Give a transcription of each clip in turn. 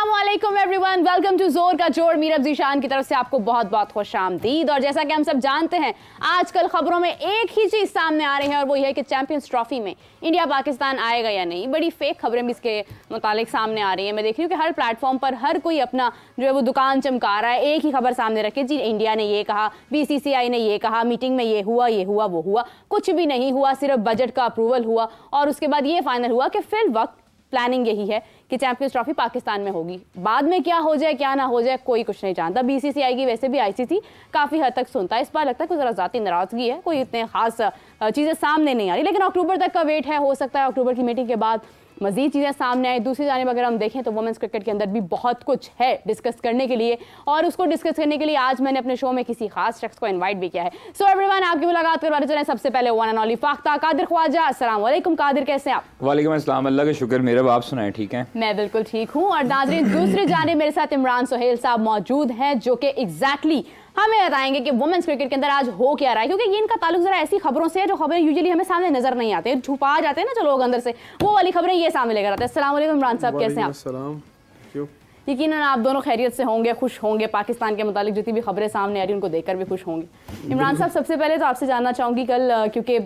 अस्सलामुअलैकुम everyone, welcome to जोर का जोर। मीरब जीशान की तरफ से आपको बहुत बहुत खुशामदीद। और जैसा कि हम सब जानते हैं, आजकल खबरों में एक ही चीज सामने आ रही है और वो ये है कि चैंपियंस ट्रॉफी में इंडिया पाकिस्तान आएगा या नहीं। बड़ी फेक खबरें भी इसके मुतालिक सामने आ रही है। मैं देख रही हूँ कि हर प्लेटफॉर्म पर हर कोई अपना जो है वो दुकान चमका रहा है, एक ही खबर सामने रखे, जी इंडिया ने ये कहा, BCCI ने ये कहा, मीटिंग में ये हुआ वो हुआ। कुछ भी नहीं हुआ, सिर्फ बजट का अप्रूवल हुआ और उसके बाद ये फाइनल हुआ कि फिल वक्त प्लानिंग यही है कि चैंपियंस ट्रॉफी पाकिस्तान में होगी। बाद में क्या हो जाए क्या ना हो जाए कोई कुछ नहीं जानता। BCCI की वैसे भी ICC काफ़ी हद तक सुनता है। इस बार लगता है कोई ज़रा ज़ाती नाराज़गी है, कोई इतने खास चीज़ें सामने नहीं आ रही, लेकिन अक्टूबर तक का वेट है। हो सकता है अक्टूबर की मीटिंग के बाद मजीद चीज़ें सामने आए। दूसरी जानिब अगर हम देखें तो वुमेन्स क्रिकेट के अंदर भी बहुत कुछ है डिस्कस करने के लिए, और उसको डिस्कस करने के लिए आज मैंने अपने शो में किसी खास शख्स को इनवाइट भी किया है। सो एवरीवन, आपकी मुलाकात करवाने चले सबसे पहले one and only Fakhta Qadir Khwaja. अस्सलाम वालेकुम कादिर, कैसे हैं आप? वालेकुम अस्सलाम, अल्लाह का शुक्र। मेरा आप सुनाएं, ठीक है? मैं बिल्कुल ठीक हूँ। और नाज़रीन, दूसरी जानिब मेरे साथ इमरान सुहेल साहब मौजूद हैं, जो कि एग्जैक्टली हमें बताएंगे कि वुमेन्स क्रिकेट के अंदर आज हो क्या रहा है, क्योंकि ये इनका ताल्लुक जरा ऐसी खबरों से है जो खबरें यूजुअली हमें सामने नजर नहीं आते, छुपा जाते हैं ना जो लोग अंदर से, वो वाली खबरें ये सामने लेकर आते हैं। अस्सलाम वालेकुम इमरान साहब, कैसे हैं आप? यकीनन आप दोनों खैरियत से होंगे, खुश होंगे, पाकिस्तान के मुतालिक जितनी भी खबरें सामने आ रही हैं उनको देखकर भी खुश होंगे। इमरान साहब, सबसे पहले तो आपसे जानना चाहूँगी, कल क्योंकि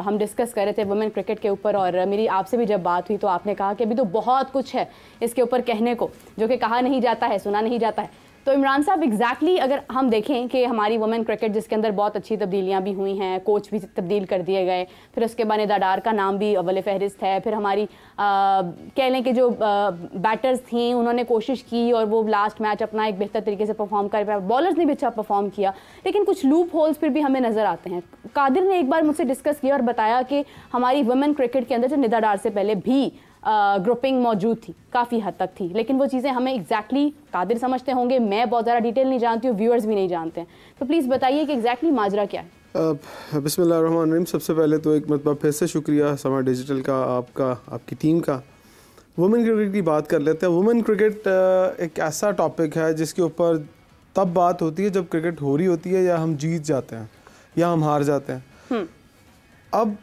हम डिस्कस कर रहे थे वुमेन क्रिकेट के ऊपर और मेरी आपसे भी जब बात हुई तो आपने कहा कि अभी तो बहुत कुछ है इसके ऊपर कहने को जो कि कहा नहीं जाता है, सुना नहीं जाता है। तो इमरान साहब, एग्जैक्टली अगर हम देखें कि हमारी वुमेन क्रिकेट जिसके अंदर बहुत अच्छी तब्दीलियां भी हुई हैं, कोच भी तब्दील कर दिए गए, फिर उसके बाद निदा डार का नाम भी अव्वल फहरिस्त है, फिर हमारी कह लें कि जो बैटर्स थी उन्होंने कोशिश की और वो लास्ट मैच अपना एक बेहतर तरीके से परफॉर्म कर पाए, बॉलर्स ने भी अच्छा परफॉर्म किया, लेकिन कुछ लूप होल्स फिर भी हमें नज़र आते हैं। कादिर ने एक बार मुझसे डिस्कस किया और बताया कि हमारी वुमेन क्रिकेट के अंदर जो निदा डार से पहले भी ग्रुपिंग मौजूद थी, काफ़ी हद तक थी, लेकिन वो चीज़ें हमें एग्जैक्टली कादिर समझते होंगे, मैं बहुत ज़्यादा डिटेल नहीं जानती हूँ, व्यूअर्स भी नहीं जानते हैं, तो प्लीज़ बताइए कि एग्जैक्टली माजरा क्या है। बिस्मिल्लाहिर्रहमानिर्रहीम। सबसे पहले तो एक मतलब फिर से शुक्रिया समा डिजिटल का, आपकी टीम का। वुमेन क्रिकेट की बात कर लेते हैं। वुमेन क्रिकेट एक ऐसा टॉपिक है जिसके ऊपर तब बात होती है जब क्रिकेट हो रही होती है या हम जीत जाते हैं या हम हार जाते हैं। अब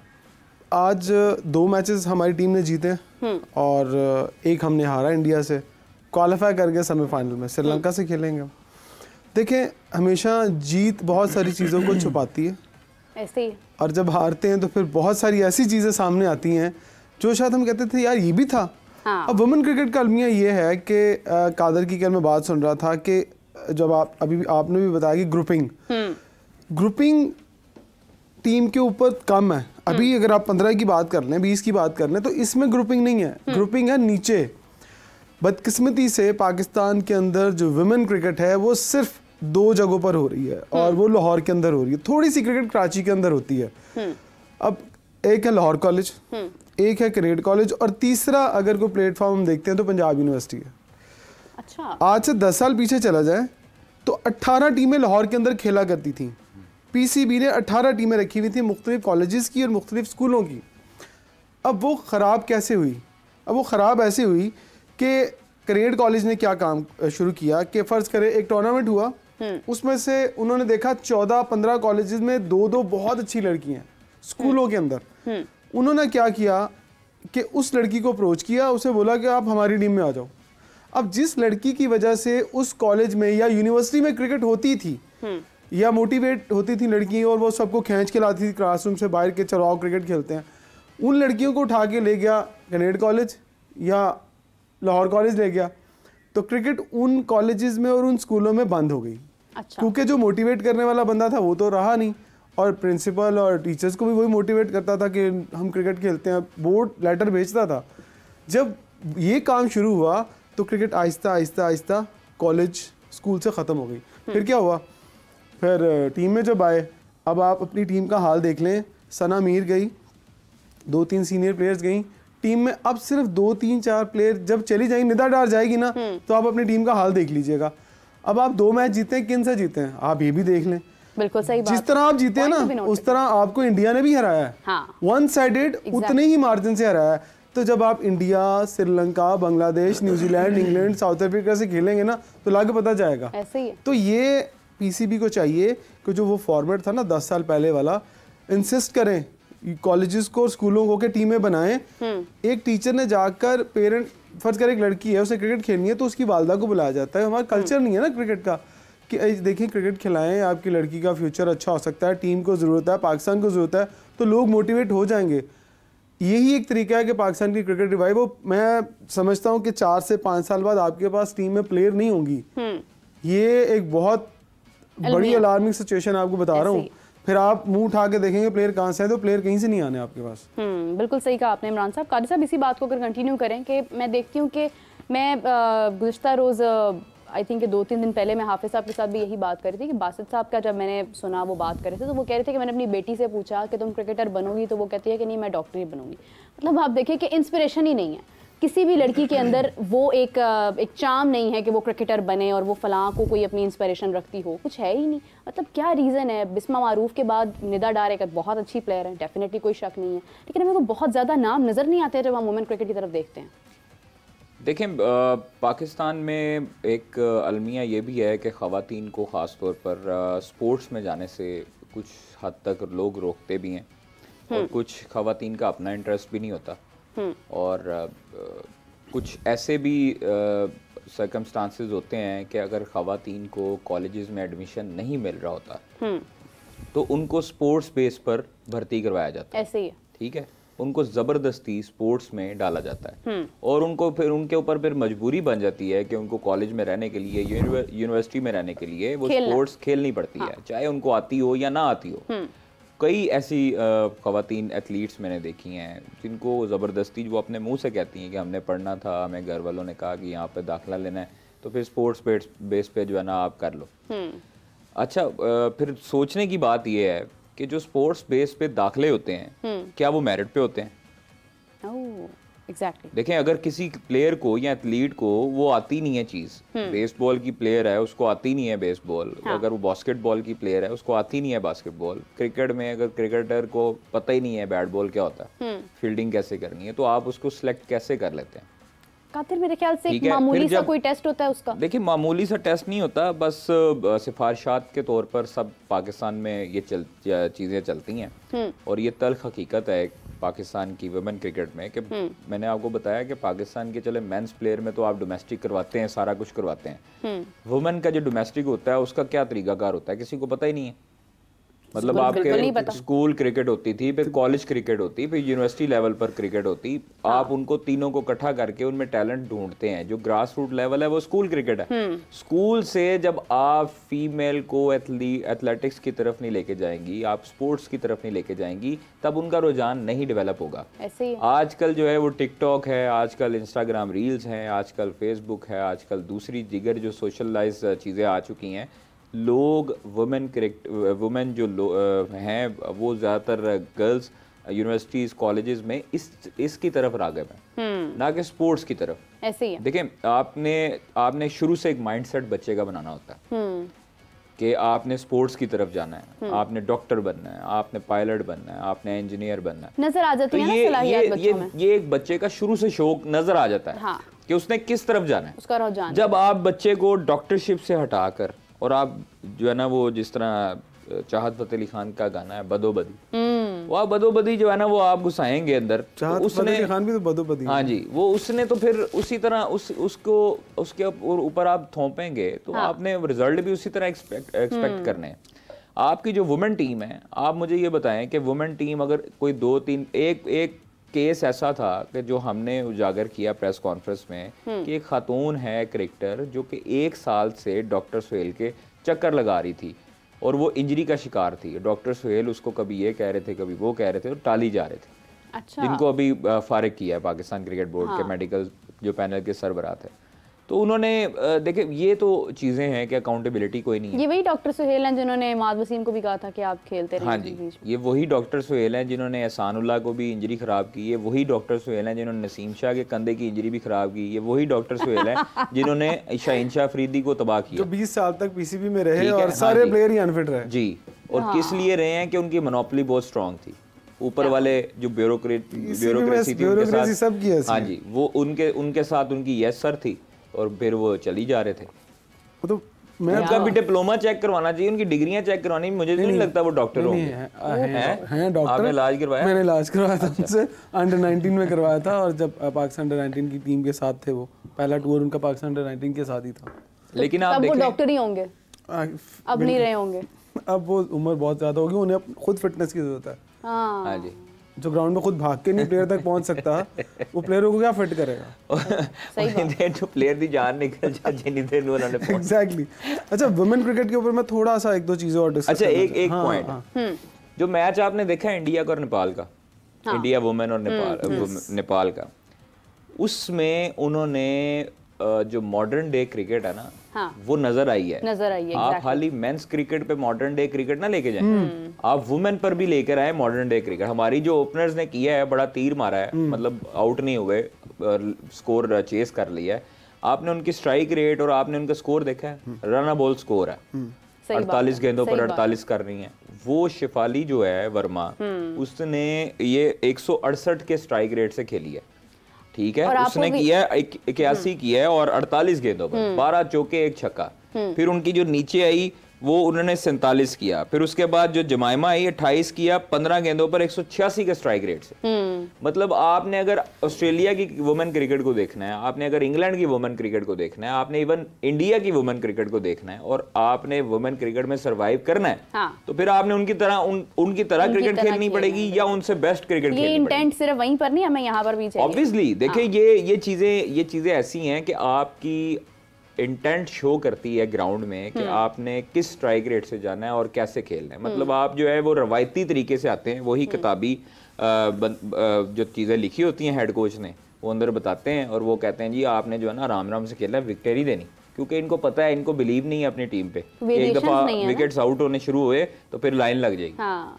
आज 2 मैचेस हमारी टीम ने जीते और एक हमने हारा इंडिया से, क्वालिफाई कर गए सेमीफाइनल में, श्रीलंका से खेलेंगे। देखें, हमेशा जीत बहुत सारी चीज़ों को छुपाती है ऐसे ही, और जब हारते हैं तो फिर बहुत सारी ऐसी चीज़ें सामने आती हैं जो शायद हम कहते थे यार ये भी था। हाँ। अब वुमेन क्रिकेट का अलमिया ये है कि कादर की कल मैं बात सुन रहा था कि जब अभी आपने भी बताया कि ग्रुपिंग टीम के ऊपर कम है। अभी अगर आप 15 की बात कर लें, 20 की बात कर लें, तो इसमें ग्रुपिंग नहीं है, ग्रुपिंग है नीचे। बदकिस्मती से पाकिस्तान के अंदर जो वुमेन क्रिकेट है वो सिर्फ 2 जगहों पर हो रही है और वो लाहौर के अंदर हो रही है, थोड़ी सी क्रिकेट कराची के अंदर होती है। अब एक है लाहौर कॉलेज, एक है करेड कॉलेज, और तीसरा अगर कोई प्लेटफॉर्म हम देखते हैं तो पंजाब यूनिवर्सिटी है। अच्छा। आज से 10 साल पीछे चला जाए तो 18 टीमें लाहौर के अंदर खेला करती थी। PCB ने 18 टीमें रखी हुई थी मुख्तलिफ कॉलेजेस की और मुख्तलिफ स्कूलों की। अब वो ख़राब कैसे हुई? अब वो ख़राब ऐसे हुई कि करेड कॉलेज ने क्या काम शुरू किया कि फ़र्ज़ करें एक टूर्नामेंट हुआ, उसमें से उन्होंने देखा 14-15 कॉलेजेस में 2-2 बहुत अच्छी लड़कियाँ स्कूलों के अंदर। उन्होंने क्या किया कि उस लड़की को अप्रोच किया, उसे बोला कि आप हमारी टीम में आ जाओ। अब जिस लड़की की वजह से उस कॉलेज में या यूनिवर्सिटी में क्रिकेट होती थी या मोटिवेट होती थी लड़की और वो सबको खींच के लाती थी क्लासरूम से बाहर के, चलो आओ क्रिकेट खेलते हैं, उन लड़कियों को उठा के ले गया कनेड कॉलेज या लाहौर कॉलेज ले गया, तो क्रिकेट उन कॉलेजेस में और उन स्कूलों में बंद हो गई। अच्छा। क्योंकि जो मोटिवेट करने वाला बंदा था वो तो रहा नहीं, और प्रिंसिपल और टीचर्स को भी वही मोटिवेट करता था कि हम क्रिकेट खेलते हैं, बोर्ड लेटर भेजता था। जब ये काम शुरू हुआ तो cricket Aahista Aahista Aahista college school से ख़त्म हो गई। फिर क्या हुआ, फिर टीम में जब आए, अब आप अपनी टीम का हाल देख लें, सना मीर गई, 2-3 सीनियर प्लेयर्स गई टीम में, अब सिर्फ 2-3-4 प्लेयर जब चली जाएंगी, निदा डार जाएगी ना, तो आप अपनी टीम का हाल देख लीजिएगा। अब आप 2 मैच जीते हैं, किन से जीते हैं आप ये भी देख लें। बिल्कुल सही बात। जिस तरह आप जीते हैं ना उस तरह आपको इंडिया ने भी हराया है। हाँ। 1 साइडेड उतने ही मार्जिन से हराया है। तो जब आप India, Sri Lanka, Bangladesh, New Zealand, England, south Africa से खेलेंगे ना तो लाके पता जाएगा। ऐसे ही है। तो ये PCB को चाहिए कि जो वो फॉर्मेट था ना 10 साल पहले वाला, इंसिस्ट करें कॉलेजेस को और स्कूलों को के टीमें बनाएं। एक टीचर ने जाकर पेरेंट, फर्ज कर एक लड़की है उसे क्रिकेट खेलनी है तो उसकी वालदा को बुलाया जाता है। हमारा कल्चर नहीं है ना क्रिकेट का कि देखिए क्रिकेट खिलाएं, आपकी लड़की का फ्यूचर अच्छा हो सकता है, टीम को ज़रूरत है, पाकिस्तान को ज़रूरत है, तो लोग मोटिवेट हो जाएंगे। यही एक तरीका है कि पाकिस्तान की क्रिकेट रिवाइव हो। मैं समझता हूँ कि 4 से 5 साल बाद आपके पास टीम में प्लेयर नहीं होंगी। ये एक बहुत बड़ी अलार्मिंग सिचुएशन आपको बता रहा हूँ। फिर आप मुंह उठा के देखेंगे प्लेयर कहाँ से है, तो प्लेयर कहीं से नहीं आने आपके पास। बिल्कुल सही कहा आपने इमरान साहब। कादिर साहब, इसी बात को अगर कंटिन्यू करें कि मैं देखती हूँ कि मैं गुज़िश्ता रोज़ आई थिंक 2-3 दिन पहले मैं हाफिज़ साहब के साथ भी यही बात कर रही थी कि बासित साहब का जब मैंने सुना वो बात कर रहे थे तो वो कह रहे थे कि मैंने अपनी बेटी से पूछा कि तुम क्रिकेटर बनोगी, तो वो कहती है कि नहीं मैं डॉक्टर ही बनूंगी। मतलब आप देखिए कि इंस्पिरेशन ही नहीं है किसी भी लड़की के अंदर, वो एक चार्म नहीं है कि वो क्रिकेटर बने और वो फलां को कोई अपनी इंस्पिरेशन रखती हो, कुछ है ही नहीं। मतलब क्या रीज़न है? बिस्मा मारूफ के बाद निदा डार एक बहुत अच्छी प्लेयर है, डेफिनेटली कोई शक नहीं है, लेकिन हमें को बहुत ज़्यादा नाम नज़र नहीं आते जब हम वुमेन क्रिकेट की तरफ देखते हैं। देखें, पाकिस्तान में एक अलमिया ये भी है कि ख़वातीन को ख़ास तौर पर स्पोर्ट्स में जाने से कुछ हद तक लोग रोकते भी हैं और कुछ ख़वातीन का अपना इंटरेस्ट भी नहीं होता और कुछ ऐसे भी सर्कमस्टांसेस होते हैं कि अगर ख़वातीन को कॉलेजेस में एडमिशन नहीं मिल रहा होता तो उनको स्पोर्ट्स बेस पर भर्ती करवाया जाता है। ऐसे ही है, ठीक है, उनको ज़बरदस्ती स्पोर्ट्स में डाला जाता है और उनको फिर उनके ऊपर फिर मजबूरी बन जाती है कि उनको कॉलेज में रहने के लिए, यूनिवर्सिटी में रहने के लिए वो स्पोर्ट्स खेलनी पड़ती है, चाहे उनको आती हो या ना आती हो। कई ऐसी ख़वातीन एथलीट्स मैंने देखी हैं जिनको ज़बरदस्ती, वो अपने मुंह से कहती हैं कि हमने पढ़ना था, हमें घर वालों ने कहा कि यहाँ पे दाखिला लेना है तो फिर स्पोर्ट्स बेस पे जो है ना आप कर लो। अच्छा, फिर सोचने की बात यह है कि जो स्पोर्ट्स बेस पे दाखिले होते हैं क्या वो मेरिट पे होते हैं? Exactly. देखें, अगर किसी प्लेयर को या एथलीट को वो आती नहीं है चीज़, बेसबॉल की प्लेयर है उसको आती नहीं है बेसबॉल, अगर वो बास्केटबॉल की प्लेयर है उसको आती नहीं है बास्केटबॉल, क्रिकेट में अगर क्रिकेटर को पता ही नहीं है बैट बॉल क्या होता है, फील्डिंग कैसे करनी है, तो आप उसको सिलेक्ट कैसे कर लेते हैं? कातिल मेरे ख्याल से एक मामूली सा कोई टेस्ट होता है उसका। देखिए, मामूली सा टेस्ट नहीं होता, बस सिफारिशात के तौर पर सब पाकिस्तान में ये चीज़ें चलती हैं और ये तल्ख हकीकत है पाकिस्तान की वुमेन क्रिकेट में कि मैंने आपको बताया कि पाकिस्तान के चले मेंस प्लेयर में तो आप डोमेस्टिक करवाते हैं, सारा कुछ करवाते हैं, वुमेन का जो डोमेस्टिक होता है उसका क्या तरीकाकार होता है किसी को पता ही नहीं है। मतलब आपके स्कूल क्रिकेट होती थी, फिर कॉलेज क्रिकेट होती, फिर यूनिवर्सिटी लेवल पर क्रिकेट होती, आप उनको तीनों को इकट्ठा करके उनमें टैलेंट ढूंढते हैं। जो ग्रास रूट लेवल है वो स्कूल क्रिकेट है। स्कूल से जब आप फीमेल को एथलेटिक्स की तरफ नहीं लेके जाएंगी, आप स्पोर्ट्स की तरफ नहीं लेके जाएंगी, तब उनका रुझान नहीं डेवलप होगा। आजकल जो है वो टिकटॉक है, आजकल इंस्टाग्राम रील्स हैं, आजकल फेसबुक है, आजकल दूसरी दिगर जो सोशलाइज चीज़ें आ चुकी हैं, लोग वुमेन जो हैं वो ज़्यादातर गर्ल्स यूनिवर्सिटीज़ कॉलेजेस में इसकी तरफ राग़िब हैं, ना कि स्पोर्ट्स की तरफ। ऐसे ही है। देखें, आपने शुरू से एक माइंडसेट बच्चे का बनाना होता है कि आपने स्पोर्ट्स की तरफ जाना है, आपने डॉक्टर बनना है, आपने पायलट बनना है, आपने इंजीनियर बनना है, नजर आ जाती है ना सलाहियत बच्चों में। ये एक बच्चे का शुरू से शौक नजर आ जाता है कि उसने किस तरफ जाना है, उसका रुझान। जब आप बच्चे को डॉक्टरशिप से हटाकर और आप जो है ना वो जिस तरह चाहत फतेह अली खान का गाना है बदोबदी, वो आप बदोबदी जो है ना वो आप घुसाएंगे अंदर, चाहत फतेह अली खान भी तो बदोबदी, हाँ जी, वो उसने तो फिर उसी तरह उसके ऊपर आप थोपेंगे तो आपने रिजल्ट भी उसी तरह एक्सपेक्ट करने हैं। आपकी जो वुमेन टीम है, आप मुझे ये बताएं कि वुमेन टीम अगर कोई 2-3 एक केस ऐसा था कि जो हमने उजागर किया प्रेस कॉन्फ्रेंस में कि एक खातून है क्रिकेटर जो कि 1 साल से डॉक्टर सुहेल के चक्कर लगा रही थी और वो इंजरी का शिकार थी। डॉक्टर सुहेल उसको कभी ये कह रहे थे, कभी वो कह रहे थे, और टाली जा रहे थे। अच्छा। जिनको अभी फारिग किया है पाकिस्तान क्रिकेट बोर्ड के मेडिकल जो पैनल के सरबराह थे, तो उन्होंने देखे ये तो चीज़ें हैं कि अकाउंटेबिलिटी कोई नहीं है। ये वही डॉक्टर सुहेल हैं जिन्होंने इमाद वसीम को भी कहा था कि आप खेलते रहें। हाँ जी, ये वही डॉक्टर सुहेल हैं जिन्होंने एहसानुल्लाह को भी इंजरी ख़राब की, ये वही डॉक्टर सुहेल हैं जिन्होंने नसीम शाह के कंधे की इंजरी भी ख़राब की, ये वही डॉक्टर सुहेल हैं जिन्होंने शाहीन शाह अफरीदी को तबाह किया, जो 20 साल तक पीसीबी में रहे और सारे प्लेयर ही अनफिट रहे जी। और किस लिए रहे हैं कि उनकी मोनोपोली बहुत स्ट्रॉन्ग थी, ऊपर वाले जो ब्यूरोक्रेसी थी उनके साथ, हाँ जी, वो उनके साथ उनकी यस सर थी और फिर वो चली जा रहे थे। तो उनका भी डिप्लोमा चेक करवाना चाहिए, उनकी डिग्रियां चेक करवानी। मुझे नहीं लगता वो डॉक्टर होंगे। हैं डॉक्टर। आपने इलाज करवाया? मैंने इलाज करवाया था उनसे, अंडर 19 में करवाया था, और जब पाकिस्तान अंडर 19 की टीम के साथ थे, वो पहला टूर उनका पाकिस्तान अंडर 19 के साथ ही था। लेकिन आप वो डॉक्टर ही होंगे, अब नहीं रहे होंगे, अब वो उम्र बहुत ज्यादा होगी, उन्हें खुद फिटनेस की जरूरत है। हाँ जी, जो ग्राउंड में खुद भाग के नहीं प्लेयर तक पहुंच सकता, वो प्लेयरों को क्या फिट करेगा? सही बात है। जो प्लेयर दी जान निकल जाए जिन्हीं देर उन्होंने एग्जैक्टली। अच्छा, वुमेन क्रिकेट के ऊपर मैं थोड़ा सा एक दो चीजें और डिस्कस। अच्छा, एक पॉइंट, जो मैच आपने देखा इंडिया का और नेपाल का, इंडिया वुमेन और नेपाल का, उसमें उन्होंने जो मॉडर्न डे क्रिकेट है ना, वो नजर आई है। आप खाली मेंस क्रिकेट पे मॉडर्न डे क्रिकेट ना लेके जाएं, आप वुमेन पर भी लेकर आए मॉडर्न डे क्रिकेट। हमारी जो ओपनर्स ने किया है, बड़ा तीर मारा है, मतलब आउट नहीं हुए, स्कोर चेस कर लिया है। आपने उनकी स्ट्राइक रेट और आपने उनका स्कोर देखा है, रन बॉल स्कोर है, 48 गेंदों पर 48 कर रही हैं। वो शिफाली जो है वर्मा, उसने ये 168 के स्ट्राइक रेट से खेली है, ठीक है। उसने किया 81 किया है और 48 गेंदों पर 12 चौके 1 छक्का। फिर उनकी जो नीचे आई वो उन्होंने 47 किया। फिर उसके बाद जो जमाइमा आई 28 किया 15 गेंदों पर 186 के स्ट्राइक रेट से। मतलब आपने अगर ऑस्ट्रेलिया की वुमेन क्रिकेट को देखना है, आपने अगर इंग्लैंड की वुमेन क्रिकेट को देखना है, आपने इवन इंडिया की वुमेन क्रिकेट को देखना है, और आपने वुमेन क्रिकेट में सर्वाइव करना है, तो फिर आपने उनकी तरह क्रिकेट खेलनी पड़ेगी या उनसे बेस्ट क्रिकेट खेलनी पड़ेगी। इंटेंट सिर्फ वहीं पर नहीं, हमें यहाँ पर भी चाहिए। ऑब्वियसली देखिए, ये चीजें ऐसी हैं कि आपकी इंटेंट शो करती है ग्राउंड में कि आपने किस स्ट्राइक रेट से जाना है और कैसे खेलना है। मतलब आप जो है वो रवायती तरीके से आते हैं, वही किताबी जो चीज़ें लिखी होती हैं हेड कोच ने, वो अंदर बताते हैं और वो कहते हैं जी आपने जो है ना आराम आराम से खेलना है, विक्ट्री देनी, क्योंकि इनको पता है, इनको बिलीव नहीं है अपनी टीम पे। एक दफ़ा विकेट्स आउट होने शुरू हुए तो फिर लाइन लग जाएगी।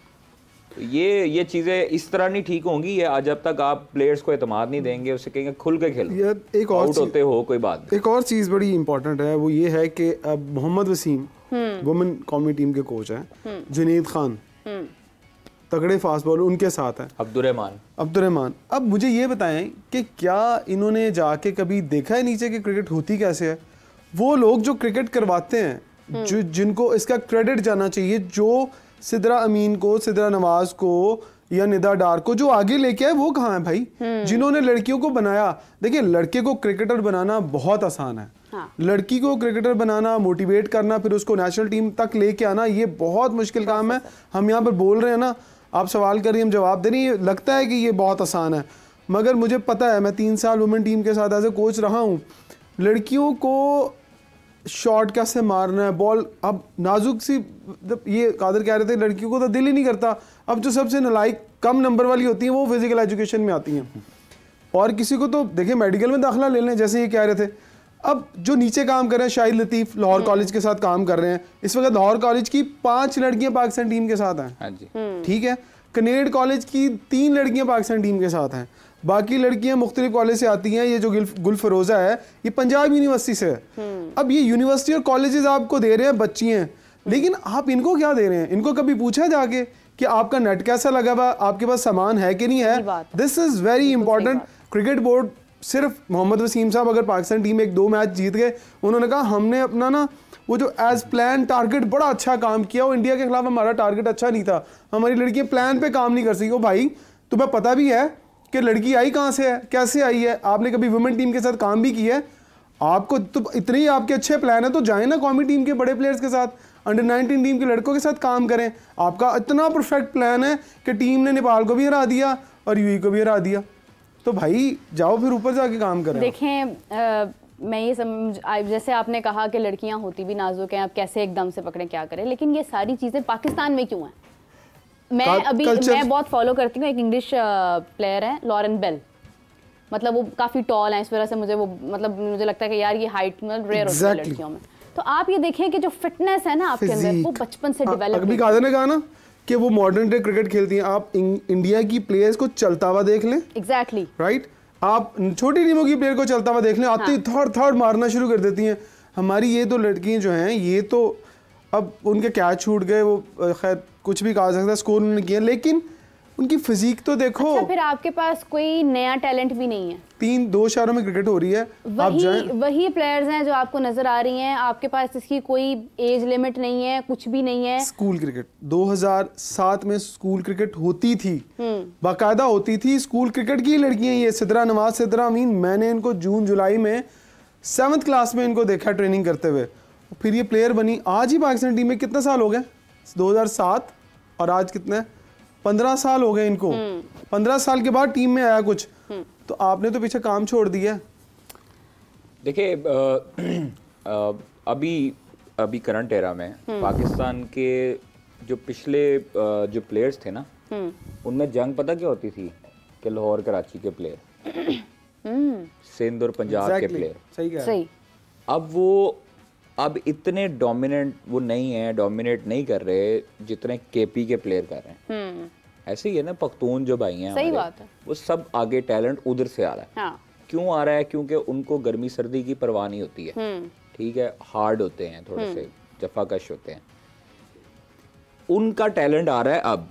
तो ये चीजें इस तरह नहीं ठीक होंगी, ये जब तक आप प्लेयर्स को एतमाद नहीं देंगे, उससे कहेंगे खुल के खेलो, एक और आउट होते हो कोई बात नहीं। एक और चीज बड़ी इंपॉर्टेंट है, वो ये है कि अब मोहम्मद वसीम वुमेन कौमी टीम के कोच हैं, जुनैद खान तगड़े फास्ट बॉलर उनके साथ हैं, अब्दुर्रहमान। अब मुझे ये बताएं कि क्या इन्होंने जाके कभी देखा है नीचे की क्रिकेट होती कैसे है? वो लोग जो क्रिकेट करवाते हैं, जो जिनको इसका क्रेडिट जाना चाहिए, जो सिद्रा अमीन को, सिद्रा नवाज को या निदा डार को जो आगे लेके आए, वो कहाँ है भाई? जिन्होंने लड़कियों को बनाया। देखिए, लड़के को क्रिकेटर बनाना बहुत आसान है, लड़की को क्रिकेटर बनाना, मोटिवेट करना, फिर उसको नेशनल टीम तक लेके आना, ये बहुत मुश्किल काम है। हम यहाँ पर बोल रहे हैं ना, आप सवाल कर रही हैं, हम जवाब दे रही हैं, लगता है कि ये बहुत आसान है, मगर मुझे पता है, मैं 3 साल वुमेन टीम के साथ एज ए कोच रहा हूँ। लड़कियों को शॉट कैसे मारना है, बॉल, अब नाजुक सी, ये कादर कह रहे थे, लड़कियों को तो दिल ही नहीं करता। अब जो सबसे नालायक कम नंबर वाली होती हैं वो फिजिकल एजुकेशन में आती हैं, और किसी को तो देखिए मेडिकल में दाखिला ले लें, जैसे ये कह रहे थे। अब जो नीचे काम कर रहे हैं, शाहिद लतीफ़ लाहौर कॉलेज के साथ काम कर रहे हैं इस वक्त। लाहौर कॉलेज की 5 लड़कियां पाकिस्तान टीम के साथ हैं, ठीक है। कनेड कॉलेज की 3 लड़कियां पाकिस्तान टीम के साथ हैं, बाकी लड़कियां मुख्तलिफ कॉलेज से आती हैं। ये जो गुल फरोजा है, ये पंजाब यूनिवर्सिटी से है। अब ये यूनिवर्सिटी और कॉलेजेस आपको दे रहे हैं बच्ची हैं, लेकिन आप इनको क्या दे रहे हैं? इनको कभी पूछा जाके कि आपका नेट कैसा लगा हुआ, आपके पास सामान है कि नहीं है? This is very important. Cricket board सिर्फ मोहम्मद वसीम साहब अगर पाकिस्तान टीम 1-2 मैच जीत गए, उन्होंने कहा हमने अपना ना वो जो एज प्लान टारगेट बड़ा अच्छा काम किया, वो इंडिया के खिलाफ हमारा टारगेट अच्छा नहीं था, हमारी लड़कियां प्लान पे काम नहीं कर सकी। भाई तुम्हें पता भी है कि लड़की आई कहाँ से है, कैसे आई है, आपने कभी वुमेन टीम के साथ काम भी किया है, आपको तो इतने ही आपके अच्छे प्लान है तो जाए ना कौमी टीम के बड़े प्लेयर्स के साथ, अंडर 19 टीम के लड़कों के साथ काम करें। आपका इतना परफेक्ट प्लान है कि टीम ने नेपाल को भी हरा दिया और यूएई को भी हरा दिया, तो भाई जाओ फिर ऊपर जाके काम करें। देखें, मैं ये जैसे आपने कहा कि लड़कियां होती भी नाजुक हैं, अब कैसे एकदम से पकड़ें, क्या करें, लेकिन ये सारी चीज़ें पाकिस्तान में क्यों हैं? मैं बहुत फॉलो करती हूँ, एक इंग्लिश प्लेयर है लॉरेन बेल, मतलब वो काफ़ी टॉल है, इस वजह से मुझे लगता है कि यार ये हाइट में रेयर होती है लड़कियों में। तो आप ये देखें कि जो फिटनेस है ना आपके अंदर, वो बचपन से डेवलप। अभी कादर ने कहा ना कि वो मॉडर्न डे क्रिकेट खेलती हैं, आप इंडिया की प्लेयर्स को चलता हुआ देख लें, एग्जैक्टली राइट। आप छोटी टीमों की प्लेयर को चलता हुआ देख लें, आते ही थर्ड मारना शुरू कर देती हैं। हमारी ये तो लड़कियां जो हैं, ये तो अब उनके कैच छूट गए, वो खैर कुछ भी कहा सकता है, स्कोर उन्होंने किया, लेकिन उनकी फिजिक तो देखो। अच्छा, फिर आपके पास कोई नया टैलेंट भी नहीं है? दो शहरों में क्रिकेट हो रही है, आप जाएं। वही प्लेयर्स हैं जो आपको नजर आ रही हैं, आपके पास इसकी कोई एज लिमिट नहीं है, कुछ भी नहीं है। स्कूल क्रिकेट 2007 में स्कूल क्रिकेट होती थी, बाकायदा होती थी। स्कूल क्रिकेट की लड़कियां, ये सिद्रा नवाज, सिद्रा अमीन, मैंने इनको जून जुलाई में 7th क्लास में इनको देखा ट्रेनिंग करते हुए, फिर ये प्लेयर बनी। आज ही पाकिस्तान टीम में कितने साल हो गए, 2007 और आज कितने 15 साल हो गए इनको। 15 साल के बाद टीम में आया कुछ, तो आपने तो पीछे काम छोड़ दिया। देखिए अभी करंट एरा में पाकिस्तान के जो पिछले जो प्लेयर्स थे ना, उनमें जंग पता क्या होती थी कि लाहौर कराची के प्लेयर, सिंध और पंजाब के प्लेयर, सही कह सही। अब इतने डोमिनेट नहीं कर रहे जितने केपी के प्लेयर कर रहे हैं। ऐसे ही है ना, पख्तून जो भाई हैं, सही बात है, वो सब आगे टैलेंट उधर से आ रहा है। हाँ। क्यों आ रहा है? क्योंकि उनको गर्मी सर्दी की परवाह नहीं होती है। ठीक है, हार्ड होते हैं, थोड़े से जफाकश होते हैं, उनका टैलेंट आ रहा है अब।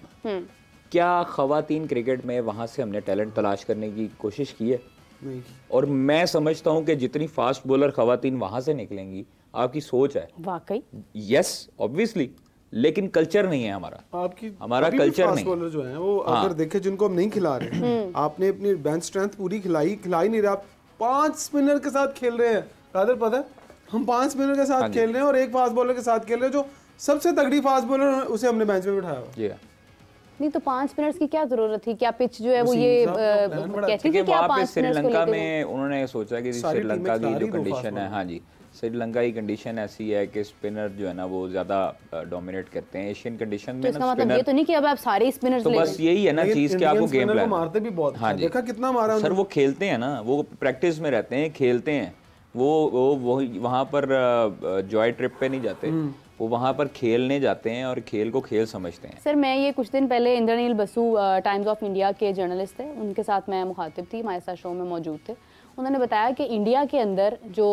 क्या खवातीन क्रिकेट में वहां से हमने टैलेंट तलाश करने की कोशिश की है? नहीं। और मैं समझता हूं कि जितनी फास्ट बॉलर खवातीन वहां से निकलेंगी, आपकी सोच है वाकई, यस ऑब्वियसली, लेकिन कल्चर नहीं है हमारा कल्चर नहीं। बॉलर जो है वो अगर देखे, जिनको हम नहीं खिला रहे, आपने अपनी बेंच स्ट्रेंथ पूरी खिलाई नहीं रहे, आप 5 स्पिनर के साथ खेल रहे हैं। कादर पता है, हम 5 स्पिनर के साथ खेल रहे हैं और एक फास्ट बॉलर के साथ खेल रहे हैं, जो सबसे तगड़ी फास्ट बॉलर, उसे हमने बेंच पे बिठाया हुआ। नहीं तो 5 स्पिनर्स की क्या जरूरत थी? क्या पिच जो है वो ये कहती थी क्या 5 स्पिनर्स को श्रीलंका में उन्होंने सोचा कि श्रीलंका की जो कंडीशन है, हाँ जी, श्रीलंका की कंडीशन ऐसी है कि स्पिनर जो है ना वो ज्यादा डोमिनेट करते हैं एशियन कंडीशन में। इसका मतलब ये तो नहीं कि अब आप सारे स्पिनर्स तो बस यही है ना चीज कि आपको गेम प्लान मारते भी बहुत, हाँ जी, देखा कितना मारा सर। वो खेलते हैं ना, वो प्रैक्टिस में रहते हैं, खेलते हैं, वो वहाँ पर जॉय ट्रिप पे नहीं जाते, वो वहाँ पर खेलने जाते हैं और खेल को खेल समझते हैं। सर मैं ये कुछ दिन पहले Indranil Basu Times of India के जर्नलिस्ट थे, उनके साथ मैं मुखातिब थी, हमारे साथ शो में मौजूद थे। उन्होंने बताया कि इंडिया के अंदर जो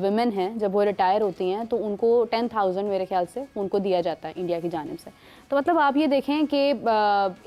विमेन हैं, जब वो रिटायर होती हैं तो उनको 10,000 मेरे ख्याल से उनको दिया जाता है इंडिया की जानिब से। तो मतलब आप ये देखें कि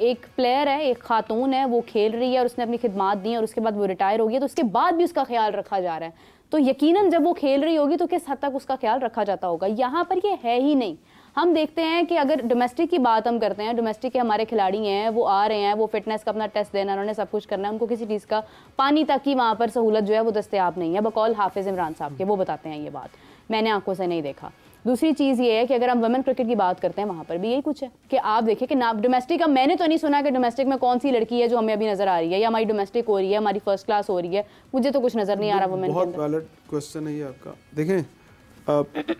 एक प्लेयर है, एक खातून है, वो खेल रही है और उसने अपनी खिदमात दी और उसके बाद वो रिटायर हो गई, तो उसके बाद भी उसका ख्याल रखा जा रहा है। तो यकीनन जब वो खेल रही होगी तो किस हद तक उसका ख्याल रखा जाता होगा। यहाँ पर ये है ही नहीं। हम देखते हैं कि अगर डोमेस्टिक की बात हम करते हैं, डोमेस्टिक के हमारे खिलाड़ी हैं, वो आ रहे हैं, वो फिटनेस का अपना टेस्ट देना, उन्होंने सब कुछ करना है, उनको किसी चीज़ का पानी तक की वहाँ पर सहूलत जो है वो दस्तयाब नहीं है, बकौल हाफिज़ इमरान साहब के, वो बताते हैं ये बात, मैंने आंखों से नहीं देखा। दूसरी चीज़ ये है कि अगर हम वुमेन क्रिकेट की बात करते हैं, वहाँ पर भी यही कुछ है कि आप देखिए कि ना डोमेस्टिक, अब मैंने तो नहीं सुना कि डोमेस्टिक में कौन सी लड़की है जो हमें अभी नज़र आ रही है, या हमारी डोमेस्टिक हो रही है, हमारी फर्स्ट क्लास हो रही है, मुझे तो कुछ नज़र नहीं आ रहा वुमेन। बहुत वैलिड क्वेश्चन है ये आपका। देखें,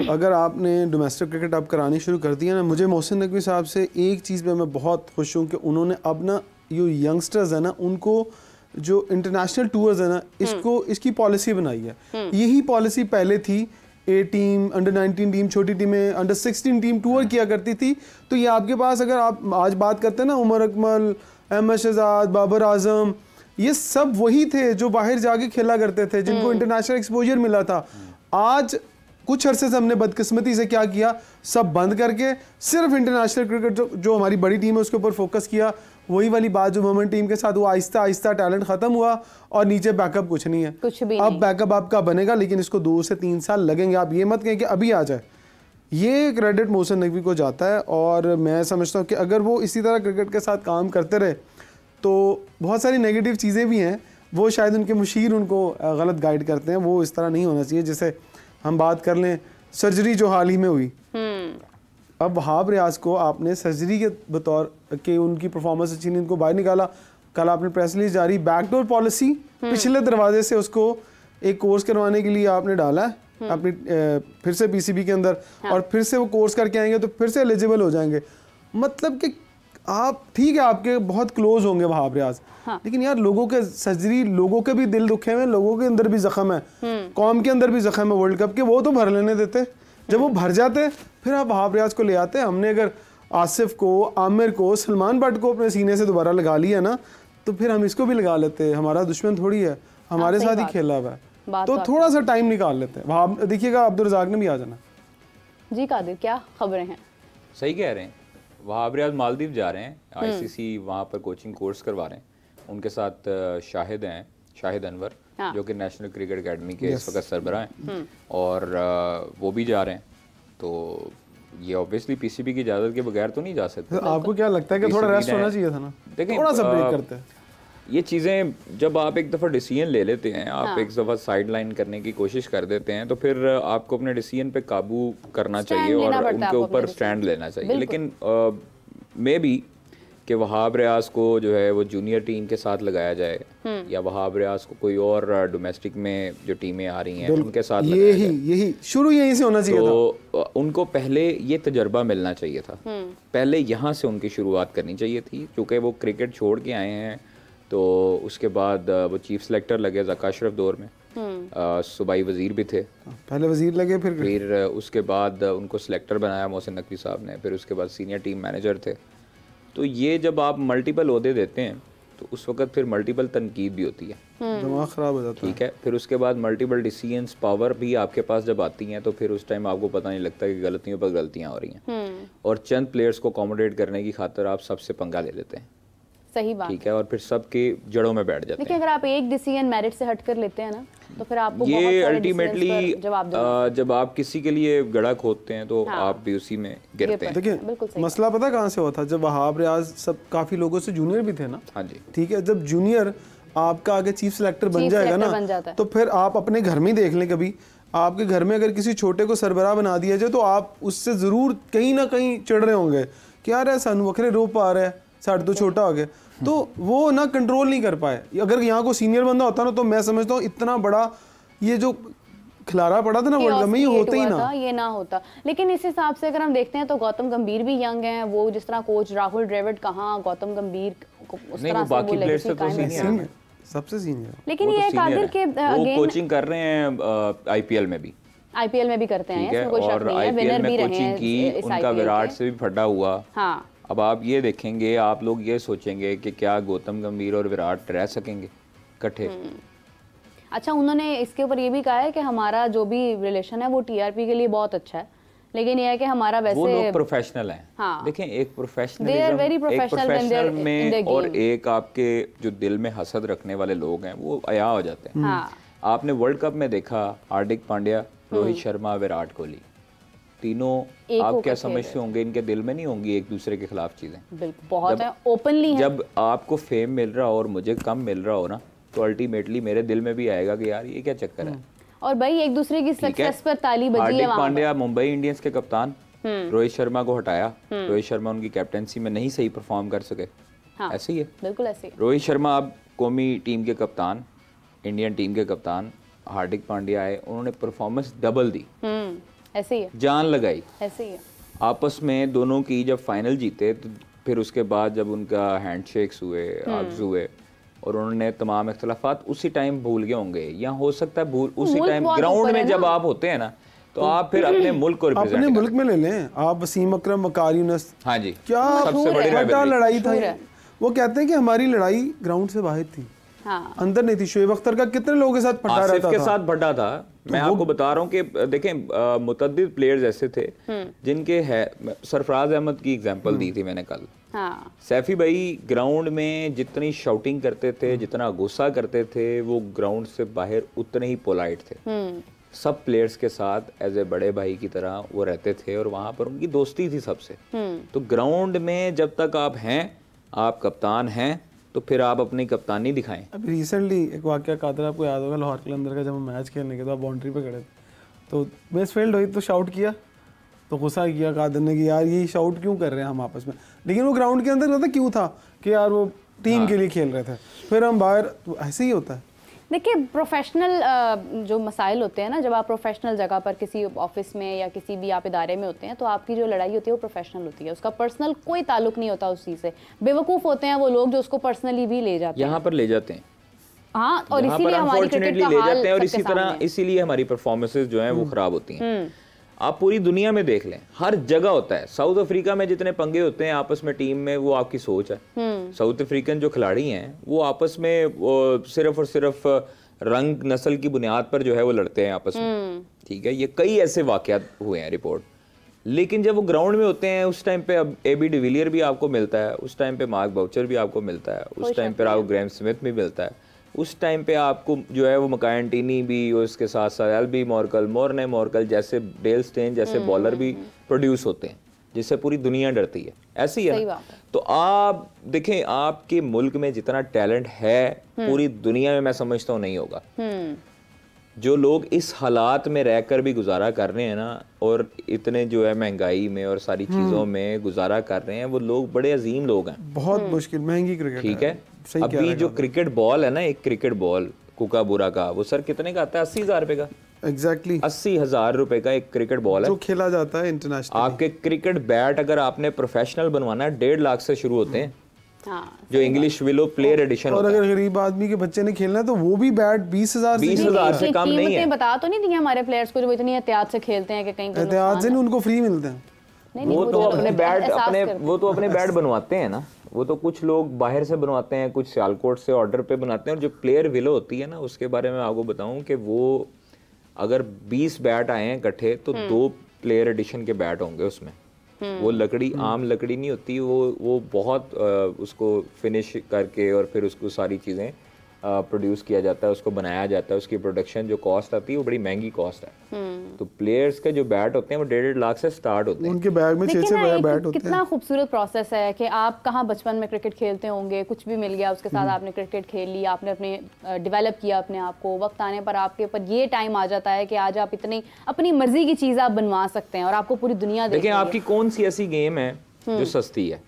अगर आपने डोमेस्टिक क्रिकेट अब करानी शुरू कर दी है ना, मुझे मोहसिन नकवी साहब से एक चीज़ पे मैं बहुत खुश हूँ कि उन्होंने अब ना ये यंगस्टर्स है ना, उनको जो इंटरनेशनल टूर्स है ना, इसकी पॉलिसी बनाई है। यही पॉलिसी पहले थी, A टीम, अंडर 19 टीम, छोटी टीमें, अंडर 16 टीम टूर किया करती थी। तो ये आपके पास, अगर आप आज बात करते हैं ना, उमर अकमल, अहमद शहजाद, बाबर आजम, ये सब वही थे जो बाहर जाके खेला करते थे, जिनको इंटरनेशनल एक्सपोजर मिला था। आज कुछ अरसे से हमने बदकिस्मती से क्या किया, सब बंद करके सिर्फ इंटरनेशनल क्रिकेट जो हमारी बड़ी टीम है उसके ऊपर फोकस किया। वही वाली बात जो वुमेन टीम के साथ, वो आहिस्ता आहिस्ता टैलेंट खत्म हुआ और नीचे बैकअप कुछ नहीं है, कुछ भी अब बैकअप आपका बनेगा, लेकिन इसको 2 से 3 साल लगेंगे। आप ये मत कहें कि अभी आ जाए। ये क्रेडिट मोहसिन नकवी को जाता है और मैं समझता हूँ कि अगर वो इसी तरह क्रिकेट के साथ काम करते रहे तो बहुत सारी नेगेटिव चीज़ें भी हैं, वो शायद उनके मुशीर उनको गलत गाइड करते हैं, वो इस तरह नहीं होना चाहिए। जैसे हम बात कर लें सर्जरी जो हाल ही में हुई, अब वहाब रियाज को आपने सर्जरी के बतौर के उनकी परफॉर्मेंस अच्छी नहीं, उनको बाहर निकाला। कल आपने प्रेस रिलीज जारी, बैकडोर पॉलिसी, पिछले दरवाजे से उसको एक कोर्स करवाने के लिए आपने डाला है अपनी फिर से पीसीबी के अंदर, और फिर से वो कोर्स करके आएंगे तो फिर से एलिजिबल हो जाएंगे। मतलब कि आप ठीक है, आपके बहुत क्लोज होंगे वहाब रियाज, हाँ। लेकिन यार लोगों के सर्जरी, लोगों के भी दिल दुखे हुए, लोगों के अंदर भी जख्म है, कौम के अंदर भी जख्म है वर्ल्ड कप के, वो तो भर लेने देते। जब वो भर जाते फिर आप वहाब रियाज को ले आते। हमने अगर आसिफ को, आमिर को, सलमान बट को अपने सीने से दोबारा लगा लिया ना, तो फिर हम इसको भी लगा लेते। हमारा दुश्मन थोड़ी है, हमारे साथ ही खेला हुआ है, तो थोड़ा सा टाइम निकाल लेते हैं। वहाब देखिएगा, अब्दुल रज़ाक ने भी आ जाना। जी कादिर, क्या खबरें हैं? सही कह रहे हैं, वहाब रियाज मालदीव जा रहे हैं, आईसीसी वहाँ पर कोचिंग कोर्स करवा रहे हैं, उनके साथ शाहिद हैं, शाहिद अनवर, हाँ। जो कि नेशनल क्रिकेट एकेडमी के इस वक्त सरबराह हैं, और वो भी जा रहे हैं। तो ये ऑब्वियसली पीसीबी की इजाज़त के बगैर तो नहीं जा सकते। तो आपको क्या लगता है कि थोड़ा रेस्ट होना चाहिए था ना? देखें, थोड़ा सा ब्रेक करते हैं। ये चीज़ें जब आप एक दफ़ा डिसीजन ले लेते हैं, आप एक दफ़ा साइड लाइन करने की कोशिश कर देते हैं, तो फिर आपको अपने डिसीजन पे काबू करना चाहिए और उनके ऊपर स्टैंड लेना चाहिए। लेकिन मे बी कि वहाब रियाज को जो है वो जूनियर टीम के साथ लगाया जाए, या वहाब रियाज को कोई और डोमेस्टिक में जो टीमें आ रही हैं उनके साथ यही शुरू यहीं से होना चाहिए तो उनको पहले ये तजर्बा मिलना चाहिए था, पहले यहाँ से उनकी शुरुआत करनी चाहिए थी। क्योंकि वो क्रिकेट छोड़ के आए हैं, तो उसके बाद वो चीफ सेलेक्टर लगे ज़का अशरफ दौर में, सूबाई वजीर भी थे, पहले वजीर लगे, फिर उसके बाद उनको सिलेक्टर बनाया मोहसिन नकवी साहब ने, फिर उसके बाद सीनियर टीम मैनेजर थे। तो ये जब आप मल्टीपल ओहदे देते हैं तो उस वक्त फिर मल्टीपल तनकीद भी होती है, दिमाग खराब हो जाता है। ठीक है। फिर उसके बाद मल्टीपल डिसीजंस पावर भी आपके पास जब आती हैं, तो फिर उस टाइम आपको पता नहीं लगता कि गलतियों पर गलतियां हो रही हैं, और चंद प्लेयर्स को अकोमोडेट करने की खातिर आप सबसे पंगा ले लेते हैं। सही बात, ठीक है, और फिर सबके जड़ों में बैठ जाते हैं। देखिए, अगर आप एक डिसीजन मेरिट से हट कर लेते हैं ना, तो फिर आपको ये अल्टीमेटली जब आप किसी के लिए गड़ा खोदते हैं तो आप भी उसी में गिरते हैं। देखिए, मसला पता कहाँ से हुआ था? जब वहाब रियाज सब काफी लोगों से जूनियर भी थे ना। हाँ जी, ठीक है। जब जूनियर आपका आगे चीफ सेलेक्टर बन जाएगा ना, तो फिर आप अपने घर में ही देख लें, कभी आपके घर में अगर किसी छोटे को सरबराह बना दिया जाए, तो आप उससे जरूर कहीं ना कहीं चिढ़ रहे होंगे कि यार है सानू वखरे रो पा रहा है, साढ़े तो छोटा हो गया, तो वो ना कंट्रोल नहीं कर पाए। अगर यहाँ को सीनियर बंदा होता ना, तो मैं समझता हूँ इतना बड़ा ये जो खिलारा पड़ा था ना वर्ल्ड कप में, ये होता ही ना, ये ना होता। लेकिन इस हिसाब से अगर हम देखते हैं तो गौतम गंभीर भी यंग हैं, वो जिस तरह कोच राहुल द्रविड़ कहाँ गौतम गंभीर उस तरह से वो लेगेसी कायम है, सबसे सीनियर। लेकिन ये कादिर के वो कोचिंग कर रहे हैं आईपीएल में भी, आईपीएल में भी करते हैं, इसमें कोई शक नहीं है, विनर भी रहे हैं, उनका विराट से भी फटा हुआ। हाँ, अब आप ये देखेंगे, आप लोग ये सोचेंगे कि क्या गौतम गंभीर और विराट रह सकेंगे इकट्ठे? अच्छा, उन्होंने इसके ऊपर ये भी कहा है कि हमारा जो भी रिलेशन है वो टीआरपी के लिए बहुत अच्छा है, लेकिन ये है कि हमारा वैसे वो लोग प्रोफेशनल हैं। हाँ, देखें, एक प्रोफेशनल में और एक आपके जो दिल में हसद रखने वाले लोग हैं वो अया हो जाते हैं। हाँ, आपने वर्ल्ड कप में देखा, हार्दिक पांड्या, रोहित शर्मा, विराट कोहली, तीनों आप क्या समझते होंगे, इनके दिल में नहीं होंगी एक दूसरे के खिलाफ चीजें? बिल्कुल, बहुत है, ओपनली है। जब आपको फेम मिल रहा हो और मुझे कम मिल रहा हो ना, तो अल्टीमेटली मेरे दिल में भी आएगा कि यार ये क्या चक्कर है। और भाई एक दूसरे की सक्सेस पर ताली बजी है। हार्दिक पांड्या मुंबई इंडियंस के कप्तान, रोहित शर्मा को हटाया, रोहित शर्मा उनकी कैप्टेंसी में नहीं सही परफॉर्म कर सके। हाँ, ऐसे ही है, बिल्कुल ऐसे ही। रोहित शर्मा अब कौमी टीम के कप्तान, इंडियन टीम के कप्तान, हार्दिक पांड्या आए, उन्होंने परफॉर्मेंस डबल दी, ऐसे ही है, जान लगाई, ऐसे ही है। आपस में दोनों की जब फाइनल जीते, तो फिर उसके बाद जब उनका हैंडशेक्स हुए, आग्स हुए, और उन्होंने तमाम इख्तलाफात उसी टाइम भूल गए होंगे, या हो सकता है भूल उसी टाइम ग्राउंड में जब आप होते हैं ना, तो आप फिर अपने मुल्क को रिप्रेजेंट अपने मुल्क में ले लें आप। वसीम अकरम, वकार यूनुस, हाँ जी, क्या सबसे बड़ी लड़ाई था। वो कहते हैं कि हमारी लड़ाई ग्राउंड से बाहर थी, हाँ, अंदर नहीं थी। शोएब अख्तर का कितने लोगों के साथ फटा रहता के साथ फटा था। मैं आपको बता रहा हूँ कि देखें, मुतअद्दिद प्लेयर्स ऐसे थे जिनके है, सरफराज अहमद की एग्जांपल दी थी मैंने कल। हाँ, सैफी भाई ग्राउंड में जितनी शाउटिंग करते थे, जितना गुस्सा करते थे, वो ग्राउंड से बाहर उतने ही पोलाइट थे। सब प्लेयर्स के साथ एज ए बड़े भाई की तरह वो रहते थे, और वहां पर उनकी दोस्ती थी सबसे। तो ग्राउंड में जब तक आप हैं, आप कप्तान हैं, तो फिर आप अपनी कप्तानी दिखाएं। अभी रिसेंटली एक वाकया कादर आपको याद होगा, लाहौर के अंदर का, जब हम मैच खेलने के बाद बाउंड्री पे खड़े थे, तो मैच फेल्ड हुई, तो शाउट किया, तो गुस्सा किया कादर ने कि यार ये शाउट क्यों कर रहे हैं हम आपस में। लेकिन वो ग्राउंड के अंदर पता क्यों था कि यार वो टीम के लिए खेल रहे थे, फिर हम बाहर, तो ऐसे ही होता है। देखिए, प्रोफेशनल जो मसाइल होते हैं ना, जब आप प्रोफेशनल जगह पर किसी ऑफिस में या किसी भी आप इदारे में होते हैं, तो आपकी जो लड़ाई होती है वो प्रोफेशनल होती है, उसका पर्सनल कोई ताल्लुक नहीं होता उस चीज़ से। बेवकूफ़ होते हैं वो लोग जो उसको पर्सनली भी ले जाते हैं, यहाँ पर ले जाते हैं। हाँ, और इसीलिए हमारी क्रिकेट का हाल और इसी तरह इसीलिए हमारी परफॉर्मेंसेस जो हैं वो खराब होती हैं। आप पूरी दुनिया में देख लें, हर जगह होता है। साउथ अफ्रीका में जितने पंगे होते हैं आपस में टीम में, वो आपकी सोच है। साउथ अफ्रीकन जो खिलाड़ी हैं वो आपस में वो सिर्फ और सिर्फ रंग नस्ल की बुनियाद पर जो है वो लड़ते हैं आपस में, ठीक है। ये कई ऐसे वाकयात हुए हैं रिपोर्ट। लेकिन जब वो ग्राउंड में होते हैं, उस टाइम पे अब एबी डिविलियर भी आपको मिलता है, उस टाइम पे मार्क बाउचर भी आपको मिलता है, उस टाइम पर आपको ग्रैम स्मिथ भी मिलता है। उस टाइम पे आपको जो है वो मकायंटीनी भी, उसके साथ साथ एल्बी मॉर्कल, मोर्ने मॉर्कल जैसे, डेल स्टेन जैसे बॉलर भी प्रोड्यूस होते हैं जिससे पूरी दुनिया डरती है। ऐसी है ना? तो आप देखें, आपके मुल्क में जितना टैलेंट है पूरी दुनिया में मैं समझता हूँ नहीं होगा। जो लोग इस हालात में रहकर भी गुजारा कर रहे हैं ना, और इतने जो है महंगाई में और सारी चीजों में गुजारा कर रहे हैं, वो लोग बड़े अजीम लोग हैं। बहुत मुश्किल, महंगी क्रिकेट, ठीक है। अभी जो क्रिकेट बॉल है ना, एक क्रिकेट बॉल कुकाबुरा का, वो सर कितने का आता है? 80,000 रुपए का। एग्जैक्टली 80,000 रुपए का एक क्रिकेट बॉल है जो खेला जाता है इंटरनेशनल। आपके क्रिकेट बैट अगर आपने प्रोफेशनल बनवाना है 1.5 लाख से शुरू होते हैं। हाँ, जो इंग्लिश विलो प्लेयर एडिशन और अगर गरीब आदमी के बच्चे ने खेलना है तो वो भी बैट 20,000 से कम नहीं है। बता तो नहीं दी हमारे प्लेयर्स को जो इतनी एहतियात से खेलते हैं कि कहीं एहतियात से नहीं, उनको फ्री मिलते हैं। वो तो अपने बैट बनवाते हैं ना, वो तो कुछ लोग बाहर से बनवाते हैं, कुछ सियालकोट से ऑर्डर पे बनाते हैं। और जो प्लेयर विलो होती है ना, उसके बारे में आपको बताऊं कि वो अगर 20 बैट आए हैं इकट्ठे तो 2 प्लेयर एडिशन के बैट होंगे उसमें। वो लकड़ी आम लकड़ी नहीं होती, वो बहुत उसको फिनिश करके और फिर उसको सारी चीज़ें प्रोड्यूस किया जाता है, उसको बनाया जाता है। उसकी प्रोडक्शन जो कॉस्ट आती है वो बड़ी महंगी कॉस्ट है। तो प्लेयर्स के जो बैट होते हैं वो 1.5 लाख से स्टार्ट होते हैं। उनके बैग में 6 बैट होते हैं। कितना खूबसूरत प्रोसेस है कि आप कहाँ बचपन में क्रिकेट खेलते होंगे, कुछ भी मिल गया उसके साथ आपने क्रिकेट खेल ली, आपने अपने डेवलप किया अपने आप को। वक्त आने पर आपके ऊपर ये टाइम आ जाता है कि आज आप इतनी अपनी मर्जी की चीज़ आप बनवा सकते हैं और आपको पूरी दुनिया देखिए। आपकी कौन सी ऐसी गेम है जो सस्ती है?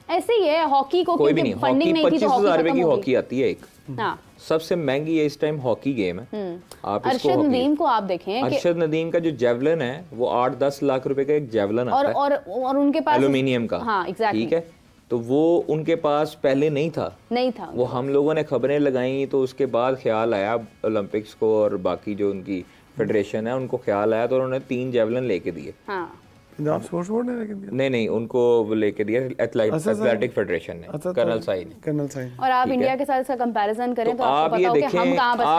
ऐसे ही है हॉकी को, कोई भी नहीं। हॉकी 25,000 रुपए की हॉकी आती है एक। हाँ, सबसे महंगी है इस टाइम हॉकी गेम है। आप अरशद नदीम को आप देखें, अरशद नदीम का जो जेवलिन है वो 8-10 लाख रुपए का एक जेवलिन आता है और उनके पास एल्यूमिनियम का। हाँ, एग्जैक्टली। ठीक है, तो वो उनके पास पहले नहीं था। वो हम लोगों ने खबरें लगाई तो उसके बाद ख्याल आया ओलंपिक्स को और बाकी जो उनकी फेडरेशन है उनको ख्याल आया तो उन्होंने 3 जेवलिन लेके दिए। पंजाब स्पोर्ट्स बोर्ड ने लेके दिया? नहीं, उनको लेके दिया एथलेटिक फेडरेशन ने, कर्नल साई। और आप इंडिया के साथ इसका कंपैरिजन करें तो आप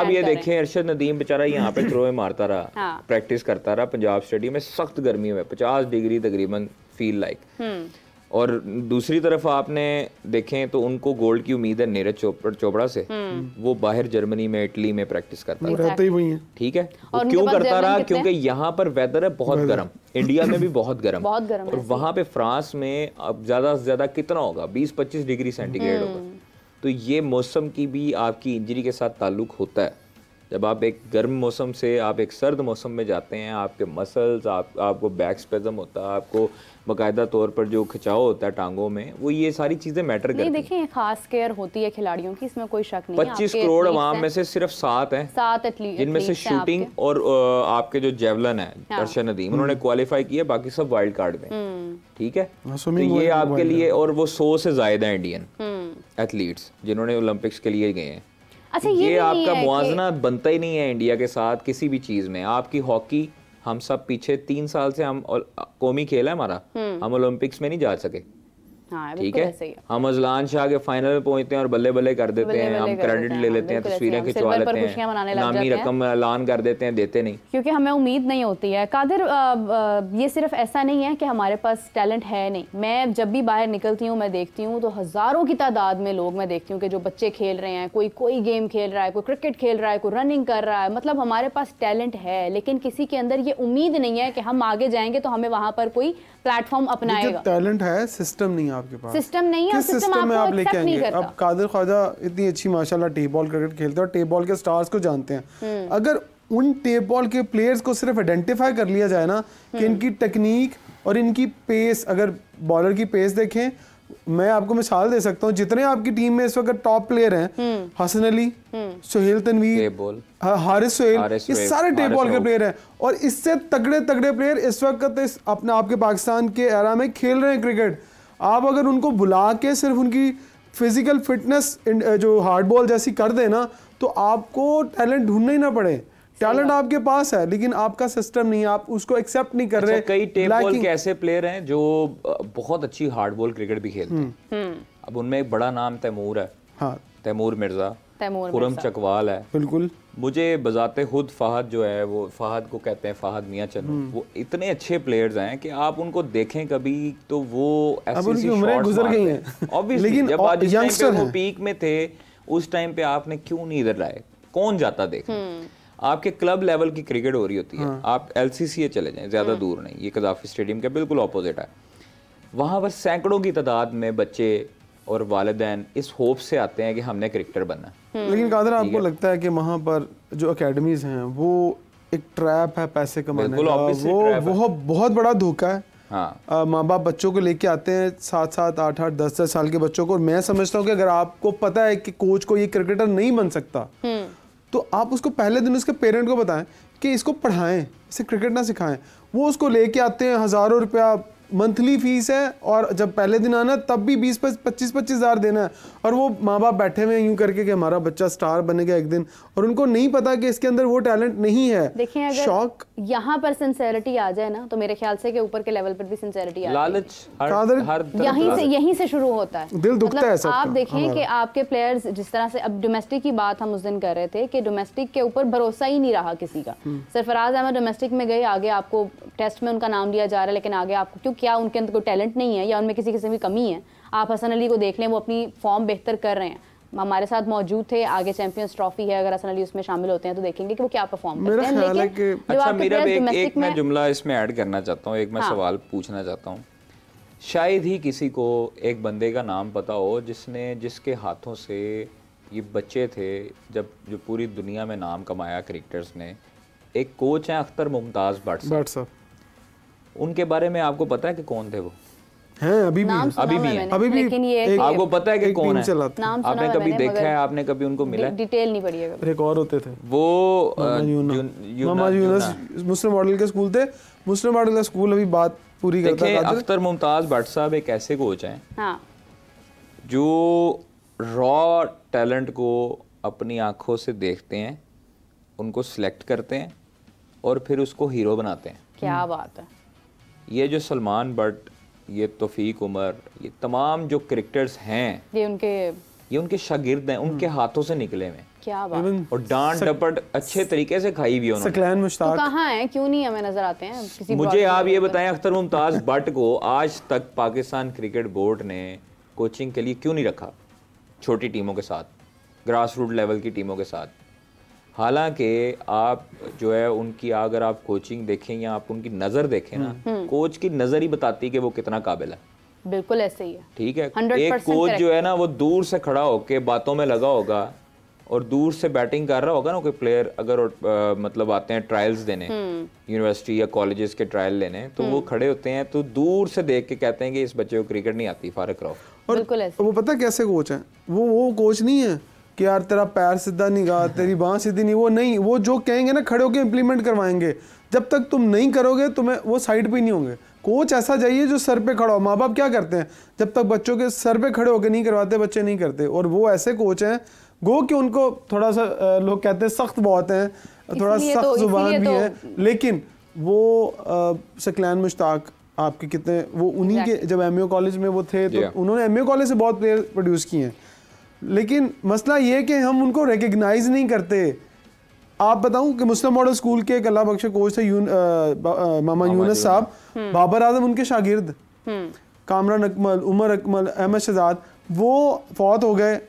ये देखें अरशद नदीम बेचारा यहाँ पे थ्रो मारता रहा, प्रैक्टिस करता रहा पंजाब स्टेडियम में सख्त गर्मी में 50 डिग्री तकरीबन फील लाइक। और दूसरी तरफ आपने देखें तो उनको गोल्ड की उम्मीद है नीरज चोपड़ा से। वो बाहर जर्मनी में, इटली में प्रैक्टिस करता है, रहते ही वही है। ठीक है, वो क्यों करता रहा? क्योंकि यहाँ पर वेदर है बहुत गर्म, इंडिया में भी बहुत गर्म, और वहां पे फ्रांस में अब ज्यादा से ज्यादा कितना होगा? 20-25 डिग्री सेंटीग्रेड होगा। तो ये मौसम की भी आपकी इंजरी के साथ ताल्लुक होता है। जब आप एक गर्म मौसम से आप एक सर्द मौसम में जाते हैं, आपके मसल्स, आपको बैक स्पेज़म होता है, आपको बाकायदा तौर पर जो खिंचाव होता है टांगों में, वो ये सारी चीजें मैटर करती हैं। देखिए, खास केयर होती है खिलाड़ियों की, इसमें कोई शक नहीं। 25 करोड़ अवाम में से सिर्फ 7 हैं, 7 एथलीट, जिनमें से शूटिंग और आपके जो जेवलिन है अरशद नदीम, उन्होंने क्वालिफाई किया, बाकी सब वाइल्ड कार्ड में। ठीक है, तो ये आपके लिए, और वो 100 से ज्यादा है इंडियन एथलीट्स जिन्होंने ओलंपिक्स के लिए गए हैं। अच्छा, ये आपका मुआवजा बनता ही नहीं है इंडिया के साथ किसी भी चीज में। आपकी हॉकी, हम सब पीछे 3 साल से हम कौमी खेल है हमारा, हम ओलंपिक्स में नहीं जा सके। हाँ, ठीक है, हम अजलान शाह के फाइनल में पहुंचते हैं और बल्ले बल्ले कर देते हैं, हम क्रेडिट ले लेते हैं, तस्वीरें खिंचवा लेते हैं, नामी रकम ऐलान कर देते हैं, देते नहीं, क्योंकि हमें उम्मीद नहीं होती है। कादिर, ये सिर्फ ऐसा नहीं है कि हमारे पास टैलेंट है नहीं। मैं जब भी बाहर निकलती हूँ, मैं देखती हूँ तो हज़ारों की तादाद में लोग मैं देखती हूँ कि जो बच्चे खेल रहे हैं, कोई गेम खेल रहा है, कोई क्रिकेट खेल रहा है, कोई रनिंग कर रहा है। मतलब हमारे पास टैलेंट है, लेकिन किसी के अंदर ये उम्मीद नहीं है कि हम आगे जाएंगे तो हमें वहाँ पर कोई प्लेटफॉर्म अपनाएगा। टैलेंट है, सिस्टम नहीं है आपके पास। सिस्टम नहीं है, सिस्टम में आप लेके आएंगे। अब कादिर ख्वाजा इतनी अच्छी माशाल्लाह टेप बॉल क्रिकेट खेलते हैं और टेप बॉल के स्टार्स को जानते हैं। अगर उन टेप बॉल के प्लेयर्स को सिर्फ आइडेंटिफाई कर लिया जाए ना कि इनकी टेक्निक और इनकी पेस, अगर बॉलर की पेस देखें, मैं आपको मिसाल दे सकता हूँ, जितने आपकी टीम में इस वक्त टॉप प्लेयर हैं, हसन अली, सुहेल तनवीर, हारिस सुहेल, ये सारे टेप बॉल के प्लेयर हैं। और इससे तगड़े तगड़े प्लेयर इस वक्त अपने आपके पाकिस्तान के एरा में खेल रहे हैं क्रिकेट। आप अगर उनको बुला के सिर्फ उनकी फिजिकल फिटनेस जो हार्ड बॉल जैसी कर देना तो आपको टैलेंट ढूंढना ही ना पड़े। टैलेंट आपके पास है लेकिन आपका सिस्टम नहीं है, आप उसको एक्सेप्ट नहीं कर रहे। कई टेप बॉल के ऐसे प्लेयर हैं जो बहुत अच्छी हार्ड बॉल क्रिकेट भी खेलते हैं। अब उनमें एक बड़ा नाम तैमूर है, हाँ, तैमूर मिर्जा, खुरम चकवाल है। बिल्कुल, मुझे बजाते खुद फहद जो है, वो फहद को कहते हैं, फहद मियां चन्नू, वो इतने अच्छे प्लेयर्स हैं कि आप उनको देखें कभी तो वो ऐसी उनकी उम्रें गुजर गई हैं ऑब्वियसली। जब वो पीक में थे, उस टाइम पे आपने क्यों नहीं इधर लाए? कौन जाता देखने? आपके क्लब लेवल की क्रिकेट हो रही होती है, आप LCCA चले जाएं, ज़्यादा दूर नहीं, ये कज़ाफ़ी स्टेडियम के बिल्कुल ऑपोजिट है। वहाँ पर सैकड़ों की तादाद में बच्चे और वालिदैन इस होप से आते हैं कि हमने क्रिकेटर बनना। लेकिन कादर, आपको लगता है कि वहाँ पर जो अकेडमीज हैं वो एक ट्रैप है पैसे कमाने का? वो बहुत बड़ा धोखा है। हाँ, माँ बाप बच्चों को लेके आते हैं 7-7, 8-8, 10-10 साल के बच्चों को, और मैं समझता हूँ कि अगर आपको पता है कि कोच को ये क्रिकेटर नहीं बन सकता तो आप उसको पहले दिन उसके पेरेंट को बताएं कि इसको पढ़ाएं, इसे क्रिकेट ना सिखाएं। वो उसको लेके आते हैं, हज़ारों रुपया मंथली फीस है, और जब पहले दिन आना तब भी 20-25 हज़ार देना है, और वो माँ बाप बैठे हुए यूं करके कि हमारा बच्चा स्टार बनेगा एक दिन, और उनको नहीं पता कि इसके अंदर वो टैलेंट नहीं है। देखिए, अगर शौक यहाँ पर सिंसेरिटी आ जाए ना, तो मेरे ख्याल से कि ऊपर के लेवल पर भी सिंसेरिटी आ लालच यहीं से शुरू होता है। दिल दुखता है आप देखें कि आपके प्लेयर्स जिस तरह से, अब डोमेस्टिक की बात हम उस दिन कर रहे थे कि डोमेस्टिक के ऊपर भरोसा ही नहीं रहा किसी का। सरफराज अहमद डोमेस्टिक में गए, आगे आपको टेस्ट में उनका नाम लिया जा रहा है, लेकिन आगे आपको क्यों, क्या उनके अंदर कोई टैलेंट नहीं है या उनमें किसी किस्म की कमी है? आप हसन अली को देख लें, वो अपनी फॉर्म बेहतर कर रहे हैं, हमारे साथ मौजूद थे, आगे चैंपियंस ट्रॉफी है, अगर हसन अली उसमें शामिल होते हैं तो देखेंगे कि वो क्या परफॉर्म करते हैं। लेकिन अच्छा, मेरा एक मैं जुमला इसमें ऐड करना चाहता हूँ, एक मैं सवाल पूछना चाहता हूँ। शायद ही किसी को एक बंदे का नाम पता हो जिसके हाथों से ये बच्चे थे, जो पूरी दुनिया में नाम कमाया क्रिकेटर्स ने। एक कोच हैं अख्तर मुमताज़ भट्ट साहब, उनके बारे में आपको पता है कि कौन थे? वो हैं अभी भी लेकिन ये आपको पता है कि कौन है? आपने कभी देखा है? आपने कभी उनको मिला? डिटेल नहीं पढ़ी है। एक और होते थे वो मोहम्मद यूनुस, मुस्लिम मॉडल के स्कूल थे। मुस्लिम मॉडल का स्कूल अभी बात पूरी करता है। अख्तर मुमताज़ भट्ट साहब एक ऐसे कोच हैं जो रॉ टैलेंट को अपनी आंखों से देखते हैं, उनको सिलेक्ट करते हैं और फिर उसको हीरो बनाते हैं। क्या बात है! ये जो सलमान बट, ये तौफीक उमर, ये तमाम जो क्रिकेटर्स हैं, ये उनके शागिर्द हैं, उनके हाथों से निकले हुए। क्या बात! और डांट डपट अच्छे तरीके से खाई भी उन्होंने। सकलैन मुश्ताक तो कहाँ हैं, क्यों नहीं हमें नजर आते हैं किसी? मुझे आप ये बताएं, अख्तर मुमताज़ भट्ट को आज तक पाकिस्तान क्रिकेट बोर्ड ने कोचिंग के लिए क्यों नहीं रखा? छोटी टीमों के साथ, ग्रास रूट लेवल की टीमों के साथ। हालांकि आप जो है उनकी, अगर आप कोचिंग देखें या आप उनकी नज़र देखें ना, कोच की नज़र ही बताती कि वो कितना काबिल है। बिल्कुल ऐसे ही है। ठीक है, एक कोच जो है ना, वो दूर से खड़ा होके बातों में लगा होगा और दूर से बैटिंग कर रहा होगा ना। कोई प्लेयर अगर मतलब आते हैं ट्रायल्स देने, यूनिवर्सिटी या कॉलेजेस के ट्रायल लेने, तो वो खड़े होते हैं तो दूर से देख के कहते हैं कि इस बच्चे को क्रिकेट नहीं आती, फारक रहो। और वो पता कैसे कोच है? वो कोच नहीं है कि यार तेरा पैर सीधा नहीं गा, तेरी बाँह सीधी नहीं, वो नहीं। वो जो कहेंगे ना, खड़े होकर इम्प्लीमेंट करवाएंगे। जब तक तुम नहीं करोगे तुम्हें वो साइड पे नहीं होंगे। कोच ऐसा चाहिए जो सर पे खड़ा हो। माँ बाप क्या करते हैं, जब तक बच्चों के सर पे खड़े होकर नहीं करवाते, बच्चे नहीं करते। और वो ऐसे कोच हैं गो कि उनको थोड़ा सा लोग कहते हैं सख्त बहुत हैं, थोड़ा सख्त जुबान भी है, लेकिन वो सकलैन मुश्ताक आपके कितने, वो उन्हीं के, जब एमएओ कॉलेज में वो थे तो उन्होंने एमएओ कॉलेज से बहुत प्लेयर प्रोड्यूस किए हैं। लेकिन मसला ये है कि हम उनको रिकग्नाइज नहीं करते। आप बताऊं कि मुस्लिम मॉडल स्कूल के एक अल्लाह बख्श कोच थे मामा यूनुस साहब, बाबर आजम उनके शागिर्द, कामरान अकमल, उमर अकमल, अहमद शहजाद, वो फौत हो गए।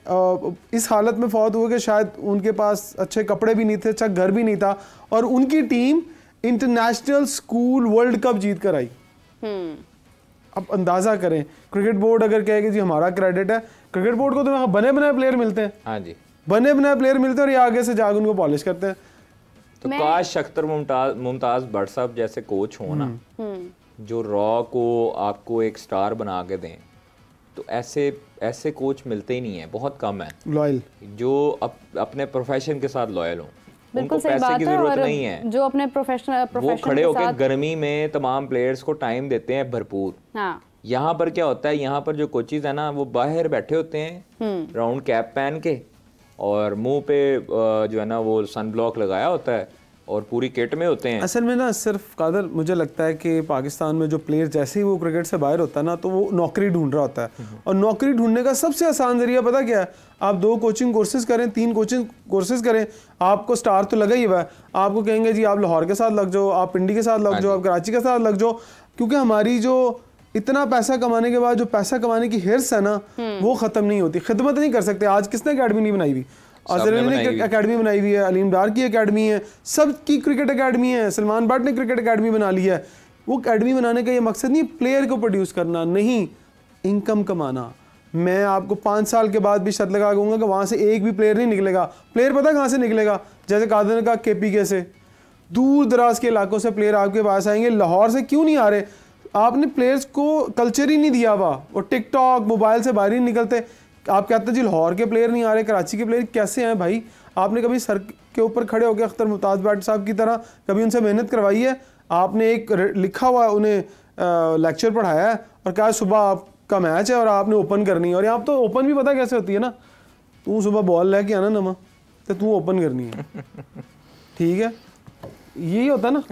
इस हालत में फौत हुए कि शायद उनके पास अच्छे कपड़े भी नहीं थे, अच्छा घर भी नहीं था, और उनकी team international school world cup जीत कर आई। अब अंदाजा करें, क्रिकेट बोर्ड अगर कहे कि जी हमारा क्रेडिट है, क्रिकेट बोर्ड को तो बने बनाए प्लेयर मिलते हैं। हाँ जी, बने बनाए प्लेयर मिलते हैं और ये आगे से जाकर उनको पॉलिश करते हैं। तो काश अख्तर मुमताज़ भट्ट साहब जैसे कोच हो ना, जो रॉ को आपको एक स्टार बना के दें, तो ऐसे कोच मिलते ही नहीं है, बहुत कम है लॉयल, जो अपने प्रोफेशन के साथ लॉयल हो। बिल्कुल उनको पैसे की जरूरत नहीं है, जो अपने प्रोफेशनल वो खड़े होकर गर्मी में तमाम प्लेयर्स को टाइम देते हैं भरपूर। हाँ। यहाँ पर क्या होता है, यहाँ पर जो कोचेज है ना, वो बाहर बैठे होते हैं राउंड कैप पहन के, और मुंह पे जो है ना वो सन ब्लॉक लगाया होता है और पूरी किट में होते हैं। असल में ना सिर्फ कादर, मुझे लगता है कि पाकिस्तान में जो प्लेयर जैसे ही वो क्रिकेट से बाहर होता है ना, तो वो नौकरी ढूंढ रहा होता है। और नौकरी ढूंढने का सबसे आसान जरिया पता क्या है? आप 2 कोचिंग कोर्सेज करें, 3 कोचिंग कोर्सेज करें, आपको स्टार तो लगा ही हुआ है। आपको कहेंगे जी आप लाहौर के साथ लग जाओ, आप पिंडी के साथ लग जाओ, आप कराची के साथ लग जाओ, क्योंकि हमारी जो इतना पैसा कमाने के बाद जो पैसा कमाने की हिर्स है ना वो खत्म नहीं होती। खिदमत नहीं कर सकते। आज किसने अकेडमी नहीं बनाई हुई? अजहर ने अकेडमी बनाई हुई है, अलीम डार की अकेडमी है, सबकी क्रिकेट अकेडमी है, सलमान भट्ट ने क्रिकेट अकेडमी बना ली है। वो अकेडमी बनाने का ये मकसद नहीं प्लेयर को प्रोड्यूस करना, नहीं, इनकम कमाना। मैं आपको 5 साल के बाद भी शर्त लगा दूंगा कि वहाँ से एक भी प्लेयर नहीं निकलेगा। प्लेयर पता कहाँ से निकलेगा? जैसे कादर ने कहा KPK से, दूर दराज के इलाकों से प्लेयर आपके पास आएंगे। लाहौर से क्यों नहीं आ रहे? आपने प्लेयर्स को कल्चर ही नहीं दिया हुआ। वो टिकटॉक मोबाइल से बाहर ही निकलते। आप कहते जी लाहौर के प्लेयर नहीं आ रहे, कराची के प्लेयर कैसे हैं भाई? आपने कभी सर के ऊपर खड़े होकर अख्तर मुमताज़ भट्ट साहब की तरह कभी उनसे मेहनत करवाई है? आपने एक लिखा हुआ उन्हें लेक्चर पढ़ाया है और कहा सुबह आपका मैच है और आपने ओपन करनी है। और यहाँ तो ओपन भी पता कैसे होती है ना, तू सुबह बॉल लेके आना नमा तो तू ओपन करनी है, ठीक है, यही होता है ना।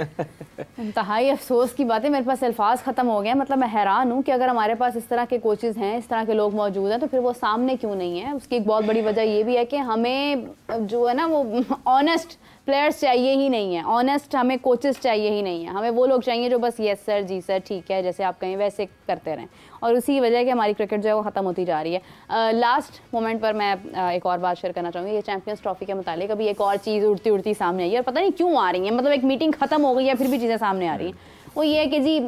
इंतहाई अफसोस की बात है, मेरे पास अल्फाज ख़त्म हो गए हैं। मतलब मैं हैरान हूँ कि अगर हमारे पास इस तरह के कोचेस हैं, इस तरह के लोग मौजूद हैं, तो फिर वो सामने क्यों नहीं है? उसकी एक बहुत बड़ी वजह ये भी है कि हमें जो है ना वो ऑनेस्ट प्लेयर्स चाहिए ही नहीं है, ऑनेस्ट हमें कोचेस चाहिए ही नहीं है। हमें वो लोग चाहिए जो बस यस सर, जी सर, ठीक है, जैसे आप कहें वैसे करते रहें। और उसी वजह कि हमारी क्रिकेट जो है वो ख़त्म होती जा रही है। लास्ट मोमेंट पर मैं एक और बात शेयर करना चाहूँगी। ये चैंपियंस ट्रॉफी के मुतालिक अभी एक और चीज़ उड़ती उड़ती सामने आई है और पता नहीं क्यों आ रही है। मतलब एक मीटिंग ख़त्म हो गई है फिर भी चीज़ें सामने आ रही हैं। वो ये है कि जी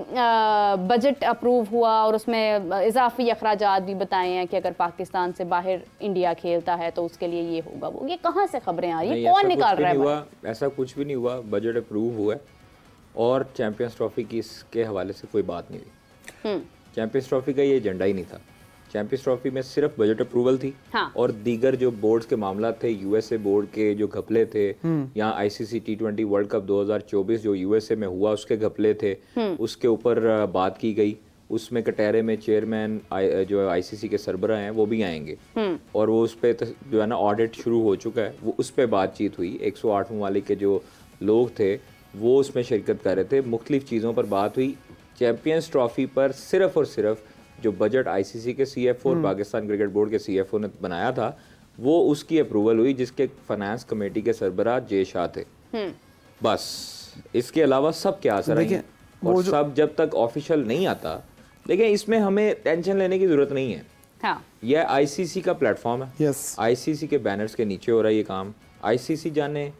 बजट अप्रूव हुआ और उसमें इजाफी अखराजात भी बताए हैं कि अगर पाकिस्तान से बाहर इंडिया खेलता है तो उसके लिए ये होगा वो। ये कहाँ से खबरें आ रही हैं? कौन निकाल रहा है? ऐसा कुछ भी नहीं हुआ। बजट अप्रूव हुआ है और चैंपियंस ट्रॉफी की इसके हवाले से कोई बात नहीं हुई। चैंपियंस ट्रॉफी का ये एजेंडा ही नहीं था। चैंपियंस ट्रॉफी में सिर्फ बजट अप्रूवल थी। हाँ। और दीगर जो बोर्ड्स के मामला थे, यूएसए बोर्ड के जो घपले थे, यहाँ ICC T20 वर्ल्ड कप 2024 जो यूएसए में हुआ उसके घपले थे, उसके ऊपर बात की गई। उसमें कटहरे में चेयरमैन जो ICC के सरबराह हैं वो भी आएंगे और वो उस पर जो है ना ऑडिट शुरू हो चुका है, वो उस पर बातचीत हुई। 108 ममालिक के जो लोग थे वो उसमें शिरकत कर रहे थे, मुख्तलिफ चीज़ों पर बात हुई। चैंपियंस ट्रॉफी पर सिर्फ और सिर्फ जो बजट ICC के CFO और पाकिस्तान क्रिकेट बोर्ड के CFO ने बनाया था वो उसकी अप्रूवल हुई, जिसके फाइनेंस कमेटी के सरबराह जे शाह थे। बस इसके अलावा सब क्या असर है और सब जब तक ऑफिशियल नहीं आता। देखिए इसमें हमें टेंशन लेने की जरूरत नहीं है। हाँ। यह ICC का प्लेटफॉर्म है। यस। ICC के बैनर्स के नीचे हो रहा है ये काम। ICC जाने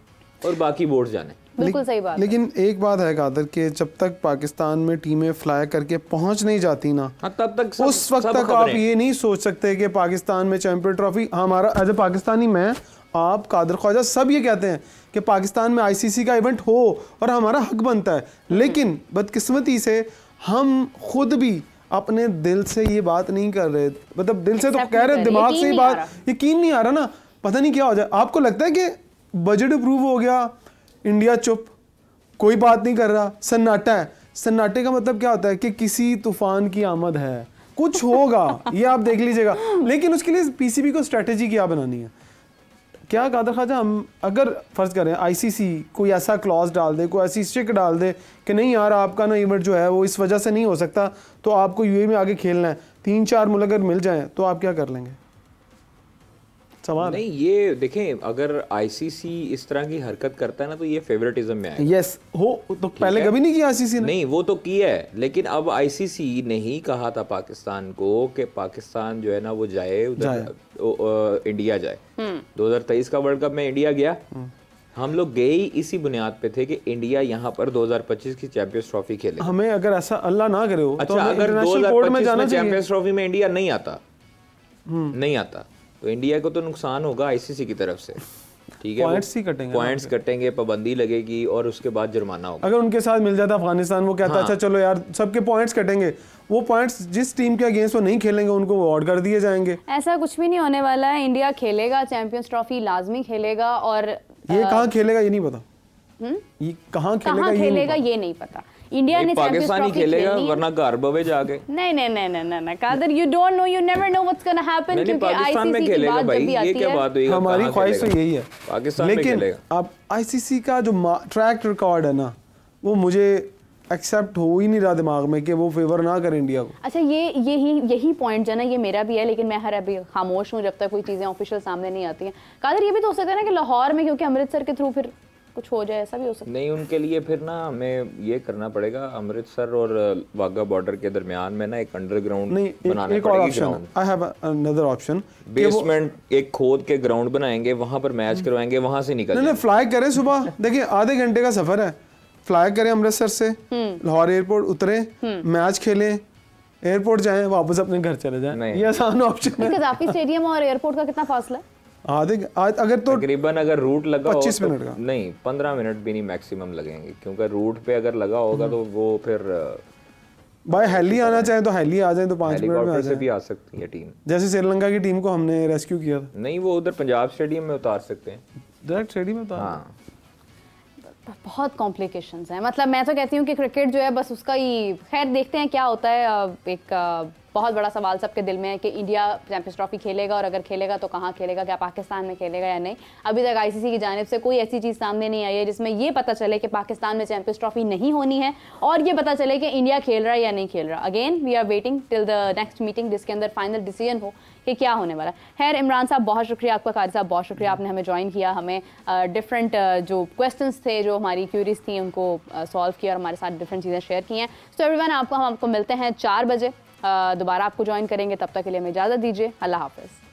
और बाकी बोर्ड जाने। बिल्कुल सही बात। लेकिन एक बात है कादर कि जब तक पाकिस्तान में टीमें फ्लाई करके पहुंच नहीं जाती ना, तब तक उस वक्त तक आप ये नहीं सोच सकते कि पाकिस्तान में चैंपियन ट्रॉफी हमारा एज ए पाकिस्तानी, मैं आप कादर ख्वाजा सब ये कहते हैं कि पाकिस्तान में ICC का इवेंट हो और हमारा हक बनता है। लेकिन बदकिस्मती से हम खुद भी अपने दिल से ये बात नहीं कर रहे। मतलब दिल से तो कह रहे, दिमाग से ही बात, यकीन नहीं आ रहा ना। पता नहीं क्या हो जाए। आपको लगता है कि बजट अप्रूव हो गया, इंडिया चुप, कोई बात नहीं कर रहा, सन्नाटा है। सन्नाटे का मतलब क्या होता है कि किसी तूफान की आमद है, कुछ होगा, ये आप देख लीजिएगा। लेकिन उसके लिए PCB को स्ट्रेटेजी क्या बनानी है? क्या कादर ख्वाजा, हम अगर फर्ज करें ICC कोई ऐसा क्लॉज डाल दे, कोई ऐसी स्ट्रिक डाल दे कि नहीं यार आपका ना इवेंट जो है वो इस वजह से नहीं हो सकता, तो आपको UAE में आगे खेलना है, 3-4 मुल्क अगर मिल जाएं तो आप क्या कर लेंगे? सवाल नहीं, ये देखें अगर ICC इस तरह की हरकत करता है ना तो ये फेवरेटिज्म में आएगा। यस हो तो पहले कभी नहीं किया ICC ने। नहीं, वो तो किया है, लेकिन अब ICC ने ही कहा था पाकिस्तान को कि पाकिस्तान जो है ना वो जाए उधर, इंडिया जाए। 2023 का वर्ल्ड कप में इंडिया गया। हम लोग गए ही इसी बुनियाद पे थे कि इंडिया यहाँ पर 2025 की चैंपियंस ट्रॉफी खेले। हमें अगर ऐसा अल्लाह ना करे हो अच्छा, अगर 2025 में चैंपियंस ट्रॉफी में इंडिया नहीं आता तो इंडिया को तो नुकसान होगा ICC की तरफ से, ठीक है। पॉइंट्स कटेंगे, पाबंदी लगेगी और उसके बाद जुर्माना होगा। अगर उनके साथ मिल जाता अफगानिस्तान, वो कहता अच्छा चलो यार सबके पॉइंट्स कटेंगे, वो पॉइंट्स जिस टीम के अगेंस्ट वो नहीं खेलेंगे उनको अवार्ड कर दिए जाएंगे। ऐसा कुछ भी नहीं होने वाला है। इंडिया खेलेगा, चैंपियंस ट्रॉफी लाजमी खेलेगा। और ये कहाँ खेलेगा ये नहीं पता। ये कहाँ खेलेगा ये नहीं पता। इंडिया ने पाकिस्तान ही खेलेगा, वरना घर बवे जाके। नहीं Kader, you don't know, you never know what's gonna happen, क्योंकि पाकिस्तान में खेलेगा भाई, ये क्या बात हुई? हमारी ख्वाहिश तो यही है पाकिस्तान में खेलेगा। लेकिन अब ICC का जो ट्रैक रिकॉर्ड है ना, वो मुझे एक्सेप्ट हो ही नहीं रहा दिमाग में कि वो फेवर ना करे इंडिया को। अच्छा, यही पॉइंट जो है ना, ये मेरा भी है, लेकिन मैं हर अभी खामोश हूँ जब तक कोई चीज़ें ऑफिशियल सामने नहीं आती हैं। कादर, ये भी तो हो सकता है ना कि लाहौर में, क्योंकि अमृतसर के थ्रू फिर कुछ हो जाए, ऐसा भी हो सकता है। नहीं, उनके लिए फिर ना हमें ये करना पड़ेगा, अमृतसर और वाघा बॉर्डर के दरमियान में ना एक अंडरग्राउंड बनाना एक और पड़ेगी option, ground, I have another option, basement एक खोद के ग्राउंड बनाएंगे, वहां पर मैच करवाएंगे, वहां से निकल नहीं फ्लाई करें सुबह, देखिए आधे घंटे का सफर है, फ्लाई करें अमृतसर से लाहौर एयरपोर्ट उतरे, मैच खेलें, एयरपोर्ट जाएं, वापस अपने घर चले जाएं, ये आसान ऑप्शन है। कदाफी स्टेडियम और एयरपोर्ट का कितना फासला है? अगर तो तकरीबन अगर रूट लगा 25 हो मिनट का, नहीं 15 मिनट भी नहीं मैक्सिमम लगेंगे, क्योंकि रूट पे अगर लगा होगा तो वो फिर बाय हेली आना चाहे तो हेली आ जाए तो 5 मिनट में आ से जाए। भी आ सकती है टीम, जैसे श्रीलंका की टीम को हमने रेस्क्यू किया था, नहीं वो उधर पंजाब स्टेडियम में उतार सकते हैं, डायरेक्ट स्टेडियम में उतार। हाँ बहुत कॉम्प्लिकेशंस हैं। मतलब मैं तो कहती हूँ कि क्रिकेट जो है बस उसका ही, खैर देखते हैं क्या होता है। एक बहुत बड़ा सवाल सबके दिल में है कि इंडिया चैंपियंस ट्रॉफी खेलेगा, और अगर खेलेगा तो कहाँ खेलेगा, क्या पाकिस्तान में खेलेगा या नहीं। अभी तक आईसीसी की जानिब से कोई ऐसी चीज़ सामने नहीं आई है जिसमें ये पता चले कि पाकिस्तान में चैंपियंस ट्रॉफी नहीं होनी है, और ये पता चले कि इंडिया खेल रहा है या नहीं खेल रहा। Again we are waiting till the next meeting जिसके अंदर फाइनल डिसीजन हो कि क्या होने वाला है। खैर इमरान साहब बहुत शुक्रिया आपका, कारी साहब बहुत शुक्रिया, आपने हमें ज्वाइन किया, हमें डिफरेंट जो क्वेश्चंस थे, जो हमारी क्यूरीज थी, उनको सॉल्व किया और हमारे साथ डिफरेंट चीज़ें शेयर की हैं। सो एवरीवन, हम आपको मिलते हैं 4 बजे, दोबारा आपको ज्वाइन करेंगे। तब तक के लिए हमें इजाज़त दीजिए। अल्लाह हाफ़िज़।